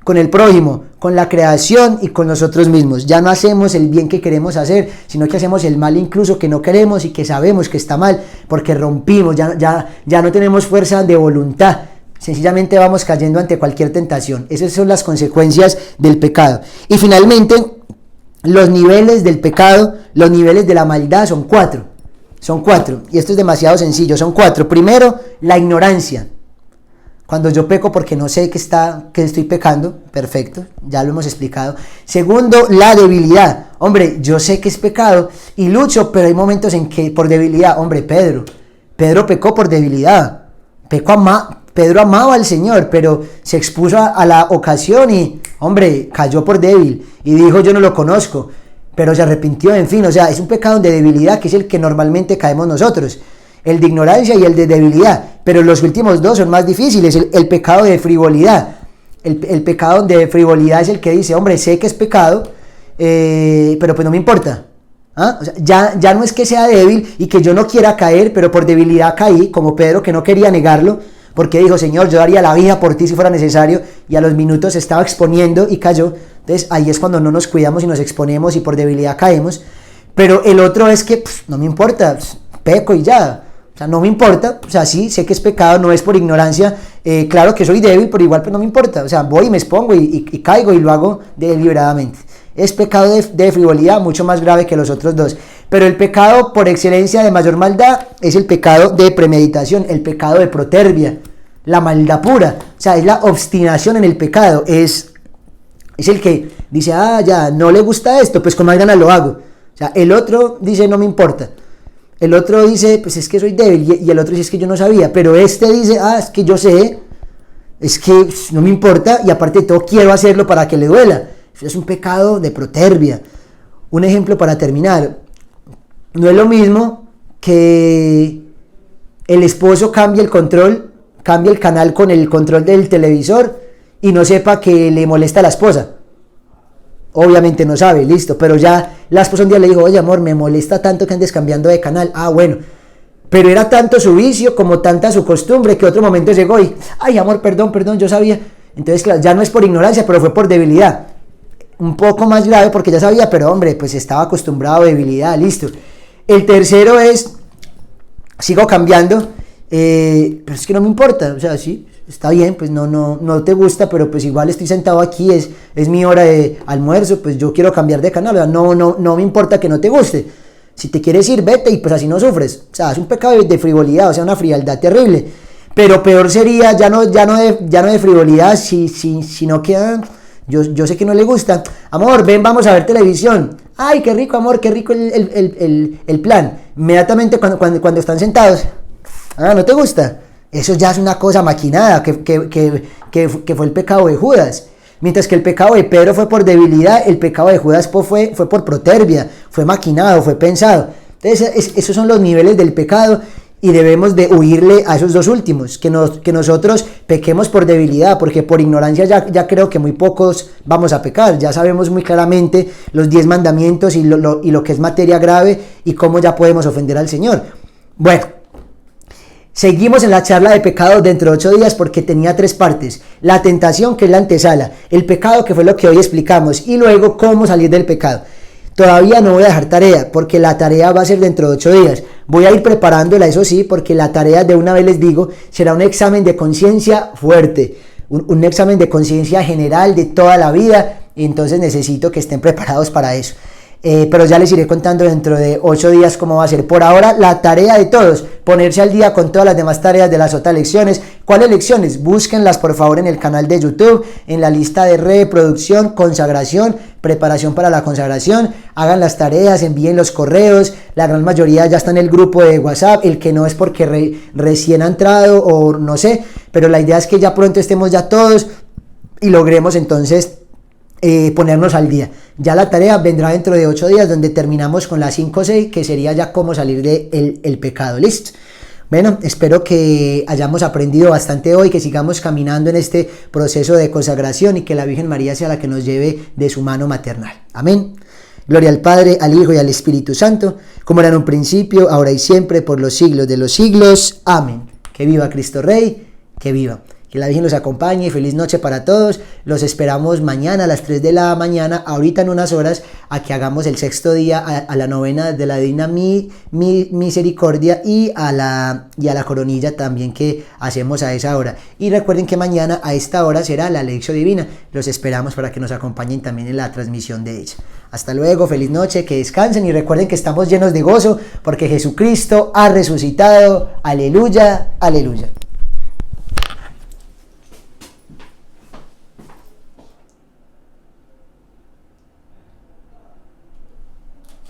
A: con el prójimo, con la creación y con nosotros mismos. Ya no hacemos el bien que queremos hacer, sino que hacemos el mal incluso que no queremos y que sabemos que está mal, porque rompimos, ya no tenemos fuerza de voluntad. Sencillamente vamos cayendo ante cualquier tentación. Esas son las consecuencias del pecado. Y finalmente, los niveles del pecado, los niveles de la maldad son 4. Son 4, y esto es demasiado sencillo, son 4. Primero, la ignorancia. Cuando yo peco porque no sé que estoy pecando, perfecto, ya lo hemos explicado. Segundo, la debilidad. Hombre, yo sé que es pecado y lucho, pero hay momentos en que por debilidad, hombre, Pedro pecó por debilidad. Pedro amaba al Señor, pero se expuso a la ocasión y, hombre, cayó por débil y dijo, yo no lo conozco, pero se arrepintió, en fin, o sea, es un pecado de debilidad que es el que normalmente caemos nosotros. El de ignorancia y el de debilidad, pero los últimos 2 son más difíciles. El pecado de frivolidad. El pecado de frivolidad es el que dice, hombre, sé que es pecado, pero pues no me importa. O sea, ya no es que sea débil y que yo no quiera caer, pero por debilidad caí, como Pedro, que no quería negarlo, porque dijo, Señor, yo daría la vida por ti si fuera necesario, y a los minutos se estaba exponiendo y cayó. Entonces ahí es cuando no nos cuidamos y nos exponemos y por debilidad caemos. Pero el otro es que no me importa, peco y ya. O sea, no me importa, o sea, sí, sé que es pecado, no es por ignorancia, claro que soy débil, pero igual pues no me importa, o sea, voy y me expongo y caigo y lo hago deliberadamente. es pecado de frivolidad, mucho más grave que los otros dos. Pero el pecado por excelencia de mayor maldad es el pecado de premeditación, el pecado de protervia, la maldad pura. O sea, es la obstinación en el pecado, es el que dice, ya, no le gusta esto, pues con más ganas lo hago. O sea, el otro dice, no me importa. El otro dice, pues es que soy débil, y el otro dice, es que yo no sabía. Pero este dice, es que yo sé, es que no me importa, y aparte de todo quiero hacerlo para que le duela. Eso es un pecado de protervia. Un ejemplo para terminar. No es lo mismo que el esposo cambie el canal con el control del televisor y no sepa que le molesta a la esposa. Obviamente no sabe, listo, pero ya la esposa un día le dijo, oye amor, me molesta tanto que andes cambiando de canal. Bueno, pero era tanto su vicio como tanta su costumbre que otro momento llegó y, ay amor, perdón, yo sabía. Entonces claro, ya no es por ignorancia, pero fue por debilidad. Un poco más grave porque ya sabía, pero hombre, pues estaba acostumbrado a debilidad, listo. El tercero es, sigo cambiando, pero es que no me importa, o sea, sí, está bien, pues no te gusta, pero pues igual estoy sentado aquí, es mi hora de almuerzo, pues yo quiero cambiar de canal, o sea, no me importa que no te guste. Si te quieres ir, vete y pues así no sufres. O sea, es un pecado de frivolidad, o sea, una frialdad terrible. Pero peor sería ya no de frivolidad, sino que yo sé que no le gusta. Amor, ven, vamos a ver televisión. Ay, qué rico, amor, qué rico el plan. Inmediatamente cuando están sentados, ¿no te gusta? Eso ya es una cosa maquinada, que fue el pecado de Judas. Mientras que el pecado de Pedro fue por debilidad, el pecado de Judas fue por protervia, fue maquinado, fue pensado. Entonces esos son los niveles del pecado y debemos de huirle a esos dos últimos, que nosotros pequemos por debilidad, porque por ignorancia ya creo que muy pocos vamos a pecar, ya sabemos muy claramente los 10 mandamientos y lo que es materia grave y cómo ya podemos ofender al Señor. Bueno. Seguimos en la charla de pecado dentro de 8 días porque tenía 3 partes. La tentación, que es la antesala, el pecado, que fue lo que hoy explicamos, y luego cómo salir del pecado. Todavía no voy a dejar tarea porque la tarea va a ser dentro de 8 días. Voy a ir preparándola, eso sí, porque la tarea, de una vez les digo, será un examen de conciencia fuerte, un examen de conciencia general de toda la vida, y entonces necesito que estén preparados para eso. Pero ya les iré contando dentro de 8 días cómo va a ser. Por ahora, la tarea de todos, ponerse al día con todas las demás tareas de las otras lecciones. ¿Cuáles lecciones? Búsquenlas por favor en el canal de YouTube, en la lista de reproducción, consagración, preparación para la consagración. Hagan las tareas, envíen los correos. La gran mayoría ya está en el grupo de WhatsApp. El que no es porque recién ha entrado o no sé, pero la idea es que ya pronto estemos ya todos y logremos entonces ponernos al día. Ya la tarea vendrá dentro de 8 días, donde terminamos con la 5-6, que sería ya cómo salir del pecado. ¿Listo? Bueno, espero que hayamos aprendido bastante hoy, que sigamos caminando en este proceso de consagración y que la Virgen María sea la que nos lleve de su mano maternal. Amén. Gloria al Padre, al Hijo y al Espíritu Santo, como era en un principio, ahora y siempre, por los siglos de los siglos. Amén. Que viva Cristo Rey, que viva. Que la Virgen los acompañe. Feliz noche para todos. Los esperamos mañana a las 3 de la mañana, ahorita en unas horas, a que hagamos el 6º día a la novena de la Divina Misericordia y a la coronilla también que hacemos a esa hora. Y recuerden que mañana a esta hora será la Lección Divina. Los esperamos para que nos acompañen también en la transmisión de ella. Hasta luego, feliz noche, que descansen y recuerden que estamos llenos de gozo porque Jesucristo ha resucitado. Aleluya, aleluya.